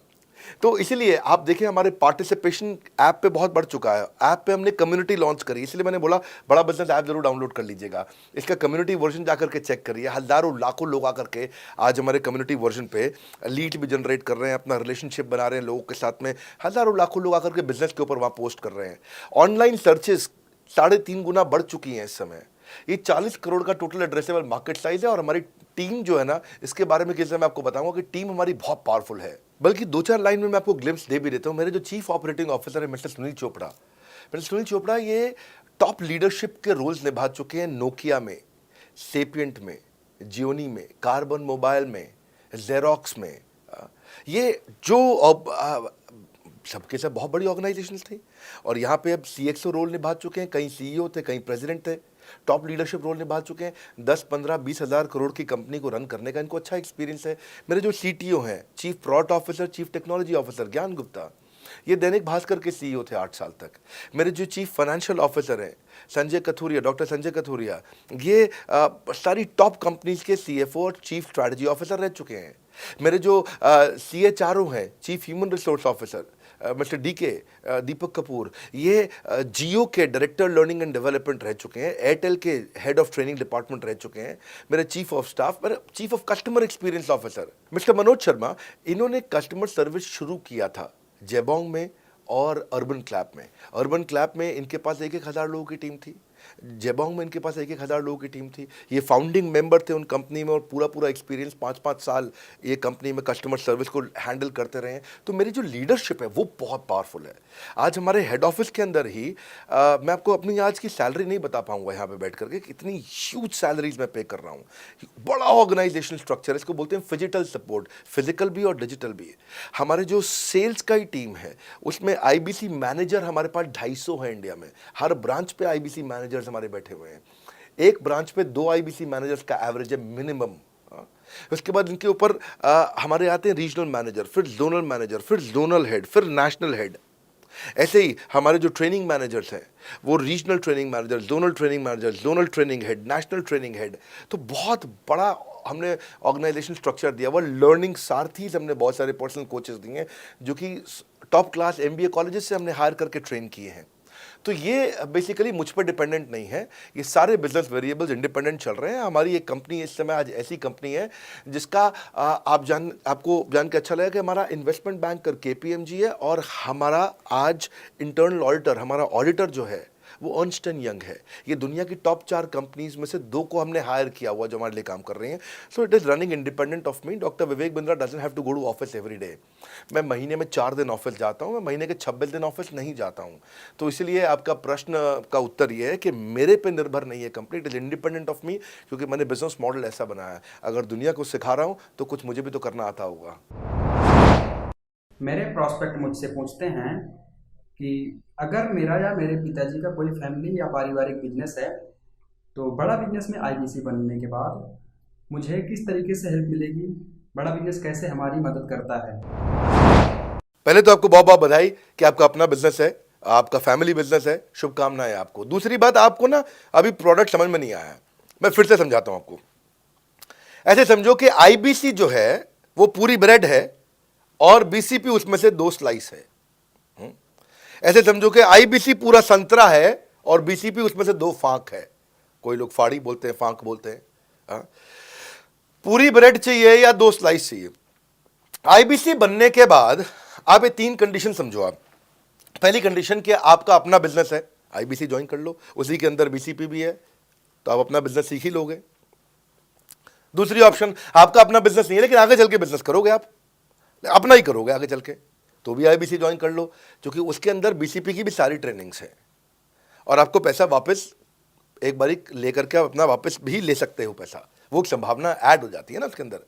तो इसीलिए आप देखिए हमारे पार्टिसिपेशन ऐप पे बहुत बढ़ चुका है। ऐप पे हमने कम्युनिटी लॉन्च करी, इसलिए मैंने बोला बड़ा बिजनेस ऐप जरूर डाउनलोड कर लीजिएगा। इसका कम्युनिटी वर्जन जाकर के चेक करिए। हजारों लाखों लोग आकर के आज हमारे कम्युनिटी वर्जन पे लीड भी जनरेट कर रहे हैं, अपना रिलेशनशिप बना रहे हैं लोगों के साथ में। हजारों लाखों लोग आकर के बिजनेस के ऊपर वहाँ पोस्ट कर रहे हैं। ऑनलाइन सर्चेस 3.5 गुना बढ़ चुकी हैं इस समय। ये 40 करोड़ का टोटल एड्रेसेबल मार्केट साइज है और हमारी टीम जो है ना, इसके बारे में किसी मैं आपको बताऊंगा कि टीम हमारी बहुत पावरफुल है। बल्कि 2-4 लाइन में मैं आपको ग्लिम्स दे भी देता हूं। मेरे जो चीफ ऑपरेटिंग ऑफिसर है मिस्टर सुनील चोपड़ा ये टॉप लीडरशिप के रोल्स निभा चुके हैं नोकिया में, सेपियंट में, जियोनी में, कार्बन मोबाइल में, जेरोक्स में। ये जो सबके सब बहुत बड़ी ऑर्गेनाइजेशंस थी और यहाँ पे अब CXO रोल निभा चुके हैं। कहीं CEO थे, कहीं प्रेसिडेंट थे, टॉप लीडरशिप रोल निभा चुके हैं। 10, 15, 20 हज़ार करोड़ की कंपनी को रन करने का इनको अच्छा एक्सपीरियंस है। मेरे जो CTO हैं, chief product officer, chief technology officer ज्ञान गुप्ता, ये दैनिक भास्कर के CEO थे 8 साल तक। मेरे जो चीफ फाइनेंशियल ऑफिसर हैं डॉक्टर संजय कथुरिया, ये सारी टॉप कंपनीज के CFO और चीफ स्ट्रैटेजी ऑफिसर रह चुके हैं। मेरे जो CHRO हैं, chief human resource officer mister Deepak Kapoor, ये जियो के डायरेक्टर लर्निंग एंड डेवलपमेंट रह चुके हैं, एयरटेल के हेड ऑफ ट्रेनिंग डिपार्टमेंट रह चुके हैं। मेरे चीफ ऑफ स्टाफ, मेरे chief of customer experience officer mister Manoj Sharma, इन्होंने कस्टमर सर्विस शुरू किया था जेबोंग में और अर्बन क्लैप में। अर्बन क्लैप में इनके पास 1-1 हज़ार लोगों की टीम थी। जेबोंग में इनके पास 1,000 लोगों की टीम थी। ये फाउंडिंग मेंबर थे उन कंपनी में और पूरा एक्सपीरियंस 5-5 साल ये कंपनी में कस्टमर सर्विस को हैंडल करते रहे हैं। तो मेरी जो लीडरशिप है वो बहुत पावरफुल है। आज हमारे हेड ऑफिस के अंदर ही मैं आपको अपनी आज की सैलरी नहीं बता पाऊंगा यहाँ पे बैठ करके, इतनी ह्यूज सैलरीज मैं पे कर रहा हूँ। बड़ा ऑर्गेनाइजेशनल स्ट्रक्चर है, इसको बोलते हैं फिजिटल सपोर्ट, फिजिकल भी और डिजिटल भी। हमारे जो सेल्स का ही टीम है उसमें आईबीसी मैनेजर हमारे पास 250 है इंडिया में। हर ब्रांच पे आईबीसी मैनेजर्स हमारे बैठे हुए हैं। एक ब्रांच पे 2 आईबीसी मैनेजर्स का एवरेज है मिनिमम। उसके बाद इनके ऊपर हमारे आते हैं रीजनल मैनेजर, फिर जोनल मैनेजर, फिर जोनल हेड, फिर नेशनल हेड। ऐसे ही हमारे जो ट्रेनिंग मैनेजर्स हैं वो regional training manager, zonal training manager, zonal training head, national training head. तो बहुत बड़ा हमने ऑर्गेनाइजेशन स्ट्रक्चर दिया हुआ। लर्निंग सारथीज हमने बहुत सारे पर्सनल कोचेस दिए हैं जो कि टॉप क्लास एमबीए कॉलेजेस से हमने हायर करके ट्रेन किए हैं। तो ये बेसिकली मुझ पर डिपेंडेंट नहीं है, ये सारे बिजनेस वेरिएबल्स इंडिपेंडेंट चल रहे हैं। हमारी एक कंपनी इस समय आज ऐसी कंपनी है जिसका आपको जान के अच्छा लगेगा कि हमारा इन्वेस्टमेंट बैंकर केपीएमजी है और हमारा आज इंटरनल ऑडिटर, हमारा ऑडिटर जो है वो अर्न्स्ट एंड यंग है। ये दुनिया की टॉप 4 कंपनीज में से 2 को हमने हायर किया हुआ जो हमारे लिए काम कर रही हैं। So it is running independent of me. Doctor Vivek Bindra doesn't have to go to office every day. मैं महीने में 4 दिन ऑफिस जाता हूँ, मैं महीने के 26 दिन ऑफिस नहीं जाता हूँ। तो इसलिए आपका प्रश्न का उत्तर ये है कि मेरे पे निर्भर नहीं है company, it is independent of मी, क्योंकि मैंने बिजनेस मॉडल ऐसा बनाया है। अगर दुनिया को सिखा रहा हूँ तो कुछ मुझे भी तो करना आता होगा। मेरे प्रॉस्पेक्ट मुझसे पूछते हैं कि अगर मेरा या मेरे पिताजी का कोई फैमिली या पारिवारिक बिजनेस है तो बड़ा बिजनेस में आईबीसी बनने के बाद मुझे किस तरीके से हेल्प मिलेगी, बड़ा बिजनेस कैसे हमारी मदद करता है। पहले तो आपको बहुत बहुत बधाई कि आपका अपना बिजनेस है, आपका फैमिली बिजनेस है, शुभकामनाएं आपको। दूसरी बात, आपको ना अभी प्रोडक्ट समझ में नहीं आया है, मैं फिर से समझाता हूं आपको। ऐसे समझो कि आईबीसी जो है वो पूरी ब्रेड है और बीसीपी उसमें से 2 स्लाइस है। ऐसे समझो कि आईबीसी पूरा संतरा है और बीसीपी उसमें से 2 फांक है। कोई लोग फाड़ी बोलते हैं, फांक बोलते हैं। पूरी ब्रेड चाहिए या 2 स्लाइस चाहिए। आईबीसी बनने के बाद आप ये 3 कंडीशन समझो। आप पहली कंडीशन कि आपका अपना बिजनेस है, आईबीसी ज्वाइन कर लो, उसी के अंदर बीसीपी भी है तो आप अपना बिजनेस सीख ही लोगे। दूसरी ऑप्शन, आपका अपना बिजनेस नहीं है लेकिन आगे चल के बिजनेस करोगे, आप अपना ही करोगे आगे चल के, तो भी आईबीसी ज्वाइन कर लो, क्योंकि उसके अंदर बीसीपी की भी सारी ट्रेनिंग्स हैं और आपको पैसा वापस एक बारी लेकर के आप अपना वापस भी ले सकते हो पैसा, वो संभावना ऐड हो जाती है ना उसके अंदर।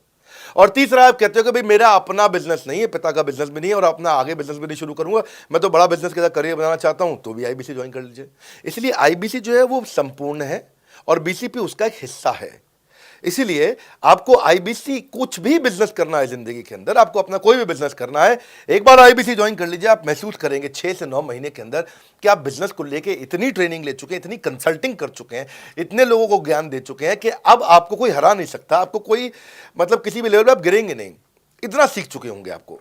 और तीसरा, आप कहते हो कि भाई मेरा अपना बिजनेस नहीं है, पिता का बिजनेस भी नहीं है और अपना आगे बिजनेस भी नहीं शुरू करूंगा, मैं तो बड़ा बिजनेस के साथ करियर बनाना चाहता हूं, तो भी आईबीसी ज्वाइन कर लीजिए। इसलिए आईबीसी जो है वो संपूर्ण है और बीसीपी उसका एक हिस्सा है। इसीलिए आपको आईबीसी, कुछ भी बिजनेस करना है जिंदगी के अंदर, आपको अपना कोई भी बिजनेस करना है, एक बार आईबीसी ज्वाइन कर लीजिए। आप महसूस करेंगे 6 से 9 महीने के अंदर कि आप बिजनेस को लेके इतनी ट्रेनिंग ले चुके हैं, इतनी कंसल्टिंग कर चुके हैं, इतने लोगों को ज्ञान दे चुके हैं कि अब आपको कोई हरा नहीं सकता, आपको कोई मतलब किसी भी लेवल पर आप गिरेंगे नहीं, इतना सीख चुके होंगे आपको।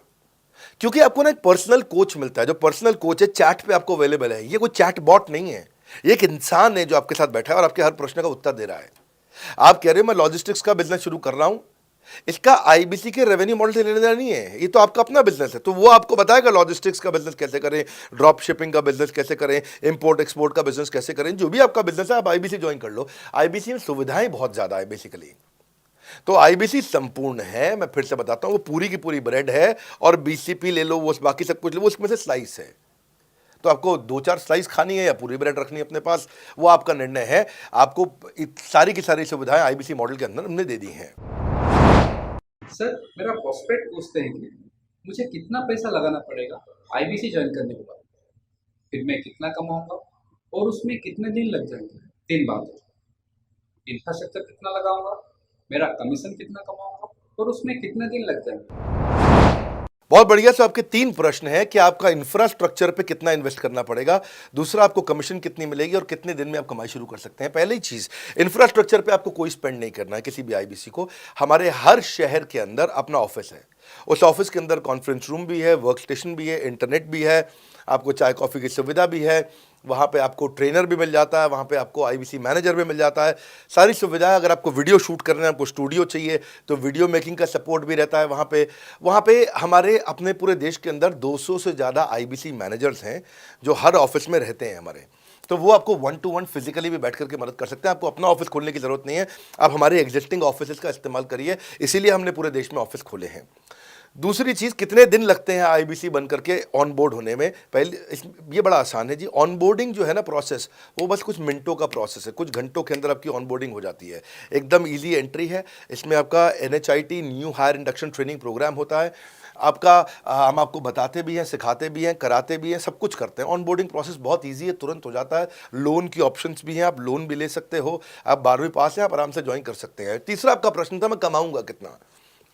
क्योंकि आपको ना एक पर्सनल कोच मिलता है, जो पर्सनल कोच है चैट पे आपको अवेलेबल है। ये कोई चैट बॉट नहीं है, ये एक इंसान है जो आपके साथ बैठा है और आपके हर प्रश्न का उत्तर दे रहा है। आप कह रहे हो मैं लॉजिस्टिक्स का बिजनेस शुरू कर रहा हूं, इसका आईबीसी के रेवेन्यू मॉडल से लेना देना नहीं है, ये तो आपका अपना बिजनेस है। तो वो आपको बताएगा लॉजिस्टिक्स का बिजनेस कैसे करें, ड्रॉप शिपिंग का बिजनेस कैसे करें, इंपोर्ट एक्सपोर्ट का बिजनेस कैसे करें, जो भी आपका बिजनेस है आप आईबीसी ज्वाइन कर लो। आईबीसी में सुविधाएं बहुत ज्यादा है बेसिकली। तो आईबीसी संपूर्ण है, मैं फिर से बताता हूं, वो पूरी की पूरी ब्रेड है और बीसीपी ले लो, वो बाकी सब कुछ लो, वो उसमें से स्लाइस है। तो आपको 2-4 स्लाइस खानी है या पूरी ब्रेड रखनी है अपने पास, वो आपका निर्णय है। आपको सारी की सारी सुविधाएं आईबीसी मॉडल के अंदर हमने दे दी हैं। सर, मेरा प्रॉस्पेक्ट पूछते हैं कि मुझे कितना पैसा लगाना पड़ेगा आईबीसी ज्वाइन करने के बाद, फिर मैं कितना कमाऊंगा और उसमें कितने दिन लग जाएंगे। 3 बात है, इंफ्रास्ट्रक्चर कितना लगाऊंगा, मेरा कमीशन कितना कमाऊंगा और उसमें कितने दिन लग जाएंगे। बहुत बढ़िया। तो आपके 3 प्रश्न हैं कि आपका इंफ्रास्ट्रक्चर पे कितना इन्वेस्ट करना पड़ेगा, दूसरा आपको कमीशन कितनी मिलेगी और कितने दिन में आप कमाई शुरू कर सकते हैं। पहली चीज, इंफ्रास्ट्रक्चर पे आपको कोई स्पेंड नहीं करना है किसी भी आईबीसी को। हमारे हर शहर के अंदर अपना ऑफिस है, उस ऑफिस के अंदर कॉन्फ्रेंस रूम भी है, वर्क स्टेशन भी है, इंटरनेट भी है, आपको चाय कॉफ़ी की सुविधा भी है, वहाँ पे आपको ट्रेनर भी मिल जाता है, वहाँ पे आपको आईबीसी मैनेजर भी मिल जाता है, सारी सुविधाएं। अगर आपको वीडियो शूट करना है, आपको स्टूडियो चाहिए तो वीडियो मेकिंग का सपोर्ट भी रहता है वहाँ पे हमारे अपने पूरे देश के अंदर 200 से ज़्यादा आईबीसी मैनेजर्स हैं जो हर ऑफिस में रहते हैं हमारे। तो वो आपको 1-to-1 फिजिकली भी बैठ करके मदद कर सकते हैं। आपको अपना ऑफिस खोलने की ज़रूरत नहीं है, आप हमारे एग्जिस्टिंग ऑफिस का इस्तेमाल करिए, इसीलिए हमने पूरे देश में ऑफिस खोले हैं। दूसरी चीज़, कितने दिन लगते हैं आईबीसी बन करके ऑन बोर्ड होने में? ये बड़ा आसान है जी। ऑन बोर्डिंग जो है ना प्रोसेस, वो बस कुछ मिनटों का प्रोसेस है, कुछ घंटों के अंदर आपकी ऑन बोर्डिंग हो जाती है। एकदम ईजी एंट्री है। इसमें आपका NHIT new hire induction training program होता है। आपका हम आपको बताते भी हैं, सिखाते भी हैं, कराते भी हैं, सब कुछ करते हैं। ऑन बोर्डिंग प्रोसेस बहुत ईजी है, तुरंत हो जाता है। लोन की ऑप्शंस भी हैं, आप लोन भी ले सकते हो। आप 12वीं पास हैं, आप आराम से ज्वाइन कर सकते हैं। तीसरा आपका प्रश्न था, मैं कमाऊंगा कितना,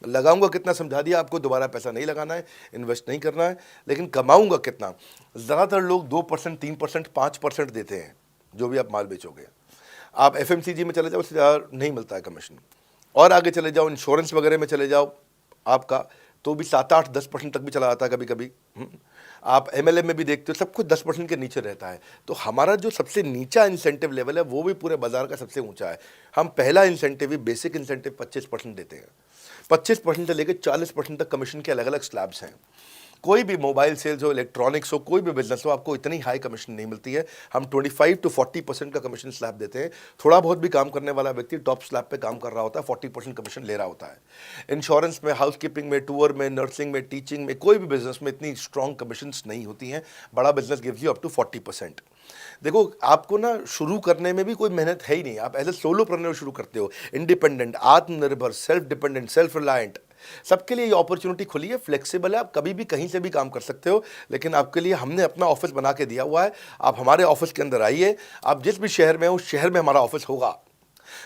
लगाऊंगा कितना, समझा दिया आपको। दोबारा पैसा नहीं लगाना है, इन्वेस्ट नहीं करना है, लेकिन कमाऊंगा कितना? ज़्यादातर लोग 2%, 3%, 5% देते हैं जो भी आप माल बेचोगे। आप FMCG में चले जाओ, उससे ज़्यादा नहीं मिलता है कमीशन। और आगे चले जाओ, इंश्योरेंस वगैरह में चले जाओ आपका, तो भी 7, 8, 10% तक भी चला जाता है कभी कभी। आप MLM में भी देखते हो, सब कुछ 10% के नीचे रहता है। तो हमारा जो सबसे नीचा इंसेंटिव लेवल है, वो भी पूरे बाजार का सबसे ऊंचा है। हम पहला इंसेंटिव ही, बेसिक इंसेंटिव 25% देते हैं। 25% से लेकर 40% तक कमीशन के अलग अलग स्लैब्स हैं। कोई भी मोबाइल सेल्स हो, इलेक्ट्रॉनिक्स हो, कोई भी बिजनेस हो, आपको इतनी हाई कमीशन नहीं मिलती है। हम 25 to 40% का कमीशन स्लैब देते हैं। थोड़ा बहुत भी काम करने वाला व्यक्ति टॉप स्लैब पे काम कर रहा होता है, 40% कमीशन ले रहा होता है। इंश्योरेंस में, हाउसकीपिंग में, टूर में, नर्सिंग में, टीचिंग में, कोई भी बिजनेस में इतनी स्ट्रॉन्ग कमीशंस नहीं होती हैं। बड़ा business gives you up to 40%। देखो, आपको ना शुरू करने में भी कोई मेहनत है ही नहीं। आप एज ए सोलोप्रेन्योर शुरू करते हो, इंडिपेंडेंट, आत्मनिर्भर, सेल्फ डिपेंडेंट, सेल्फ रिलायंट, सबके लिए ये अपॉर्चुनिटी खुली है। फ्लेक्सिबल है, आप कभी भी कहीं से भी काम कर सकते हो। लेकिन आपके लिए हमने अपना ऑफिस बना के दिया हुआ है। आप हमारे ऑफिस के अंदर आइए। आप जिस भी शहर में हो, उस शहर में हमारा ऑफिस होगा।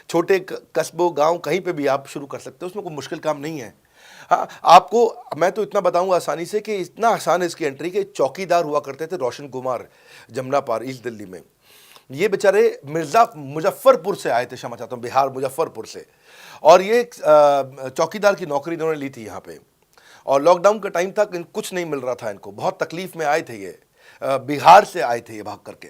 छोटे कस्बों, गांव, कहीं पे भी आप शुरू कर सकते हो, उसमें कोई मुश्किल काम नहीं है। हाँ, आपको मैं तो इतना बताऊंगा आसानी से कि इतना आसान है इसकी एंट्री कि चौकीदार हुआ करते थे रोशन कुमार, जमुना पार, ईस्ट दिल्ली में। ये बेचारे मुजफ्फरपुर से आए थे, क्षमा चाहता हूँ, बिहार, मुजफ्फरपुर से। और ये चौकीदार की नौकरी इन्होंने ली थी यहाँ पे। और लॉकडाउन का टाइम था, कुछ नहीं मिल रहा था इनको, बहुत तकलीफ में आए थे ये। बिहार से आए थे ये भाग करके।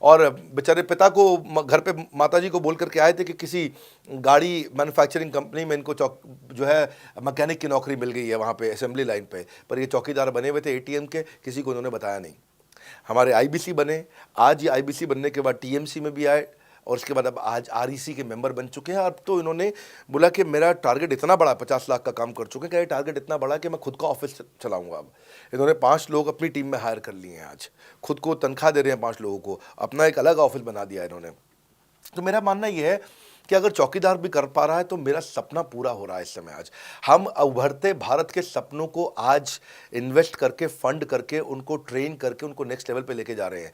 और बेचारे पिता को घर पे माताजी को बोल करके आए थे कि किसी गाड़ी मैन्युफैक्चरिंग कंपनी में इनको जो है मैकेनिक की नौकरी मिल गई है वहाँ पे असेंबली लाइन पे। पर ये चौकीदार बने हुए थे ATM के, किसी को उन्होंने बताया नहीं। हमारे IBC बने। आज ये IBC बनने के बाद TMC में भी आए, और उसके बाद अब आज REC के मेंबर बन चुके हैं। अब तो इन्होंने बोला कि मेरा टारगेट इतना बड़ा, 50 लाख का काम कर चुके हैं, कि टारगेट इतना बड़ा कि मैं खुद का ऑफिस चलाऊंगा। अब इन्होंने 5 लोग अपनी टीम में हायर कर लिए हैं। आज खुद को तनख्वाह दे रहे हैं 5 लोगों को, अपना एक अलग ऑफिस बना दिया इन्होंने। तो मेरा मानना यह है कि अगर चौकीदार भी कर पा रहा है तो मेरा सपना पूरा हो रहा है इस समय। आज हम उभरते भारत के सपनों को आज इन्वेस्ट करके, फंड करके, उनको ट्रेन करके, उनको नेक्स्ट लेवल पे लेके जा रहे हैं।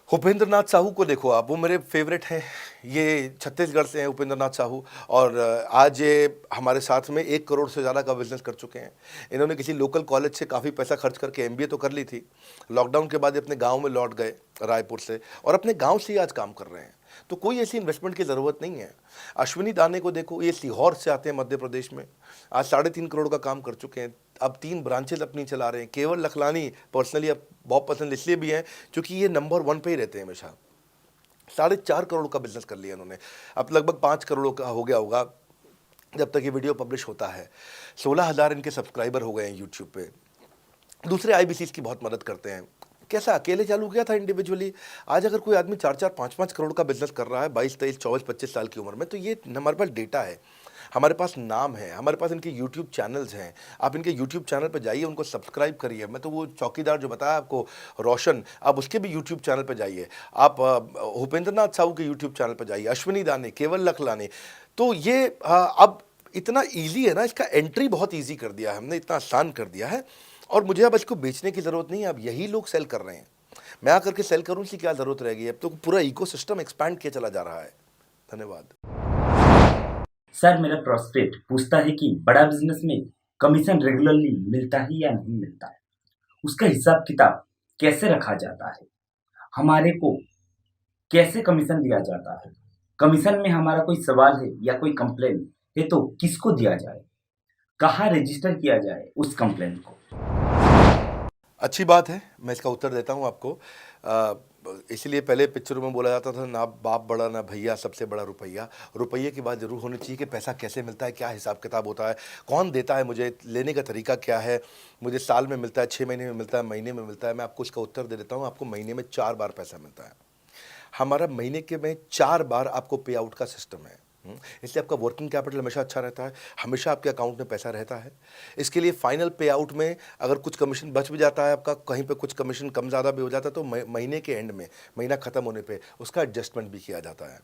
उपेंद्र नाथ साहू को देखो आप, वो मेरे फेवरेट हैं। ये छत्तीसगढ़ से हैं उपेंद्र नाथ साहू, और आज ये हमारे साथ में 1 करोड़ से ज़्यादा का बिजनेस कर चुके हैं। इन्होंने किसी लोकल कॉलेज से काफ़ी पैसा खर्च करके MBA तो कर ली थी। लॉकडाउन के बाद ये अपने गांव में लौट गए, रायपुर से, और अपने गांव से ही आज काम कर रहे हैं। तो कोई ऐसी इन्वेस्टमेंट की ज़रूरत नहीं है। अश्विनी दाने को देखो, ये सीहोर से आते हैं मध्य प्रदेश में, आज 3.5 करोड़ का काम कर चुके हैं। अब 3 ब्रांचेज अपनी चला रहे हैं। केवल लखलानी पर्सनली अब बहुत पसंद इसलिए भी हैं क्योंकि ये नंबर 1 पे ही रहते हैं हमेशा। 4.5 करोड़ का बिजनेस कर लिया इन्होंने। अब लगभग 5 करोड़ का हो गया होगा जब तक ये वीडियो पब्लिश होता है। 16,000 इनके सब्सक्राइबर हो गए हैं यूट्यूब पे। दूसरे IBCs की बहुत मदद करते हैं। कैसा अकेले चालू किया था इंडिविजुअली, आज अगर कोई आदमी 4-4, 5-5 करोड़ का बिजनेस कर रहा है 22, 23, 24, 25 साल की उम्र में, तो ये हमारे पास डेटा है, हमारे पास नाम है, हमारे पास इनके YouTube चैनल्स हैं। आप इनके YouTube चैनल पर जाइए, उनको सब्सक्राइब करिए। मैं तो वो चौकीदार जो बताया आपको, रोशन, आप उसके भी YouTube चैनल पर जाइए। आप उपेंद्र नाथ साहू के YouTube चैनल पर जाइए, अश्विनी दाने, केवल लखलानी। तो ये अब इतना ईजी है ना, इसका एंट्री बहुत ईजी कर दिया है हमने, इतना आसान कर दिया है। और मुझे अब इसको बेचने की ज़रूरत नहीं है, अब यही लोग सेल कर रहे हैं। मैं आकर के सेल करूँ, इसकी क्या ज़रूरत रहेगी? अब तो पूरा इकोसिस्टम एक्सपैंड किया चला जा रहा है। धन्यवाद। सर, मेरा प्रोस्पेक्ट पूछता है कि बड़ा बिजनेस में कमीशन रेगुलरली मिलता है या नहीं मिलता है, उसका हिसाब किताब कैसे रखा जाता है, हमारे को कैसे कमीशन दिया जाता है, कमीशन में हमारा कोई सवाल है या कोई कंप्लेन है तो किसको दिया जाए, कहाँ रजिस्टर किया जाए उस कंप्लेन को। अच्छी बात है, मैं इसका उत्तर देता हूँ आपको। इसलिए पहले पिक्चरों में बोला जाता था, ना बाप बड़ा ना भैया, सबसे बड़ा रुपया। रुपये की बात ज़रूर होनी चाहिए कि पैसा कैसे मिलता है, क्या हिसाब किताब होता है, कौन देता है मुझे, लेने का तरीका क्या है, मुझे साल में मिलता है, 6 महीने में मिलता है, महीने में मिलता है। मैं आपको इसका उत्तर दे देता हूँ। आपको महीने में 4 बार पैसा मिलता है। हमारा महीने के में 4 बार आपको पे आउट का सिस्टम है। इसलिए आपका वर्किंग कैपिटल हमेशा अच्छा रहता है, हमेशा आपके अकाउंट में पैसा रहता है। इसके लिए फाइनल पे आउट में अगर कुछ कमीशन बच भी जाता है आपका, कहीं पे कुछ कमीशन कम ज़्यादा भी हो जाता है, तो महीने के एंड में, महीना ख़त्म होने पे उसका एडजस्टमेंट भी किया जाता है।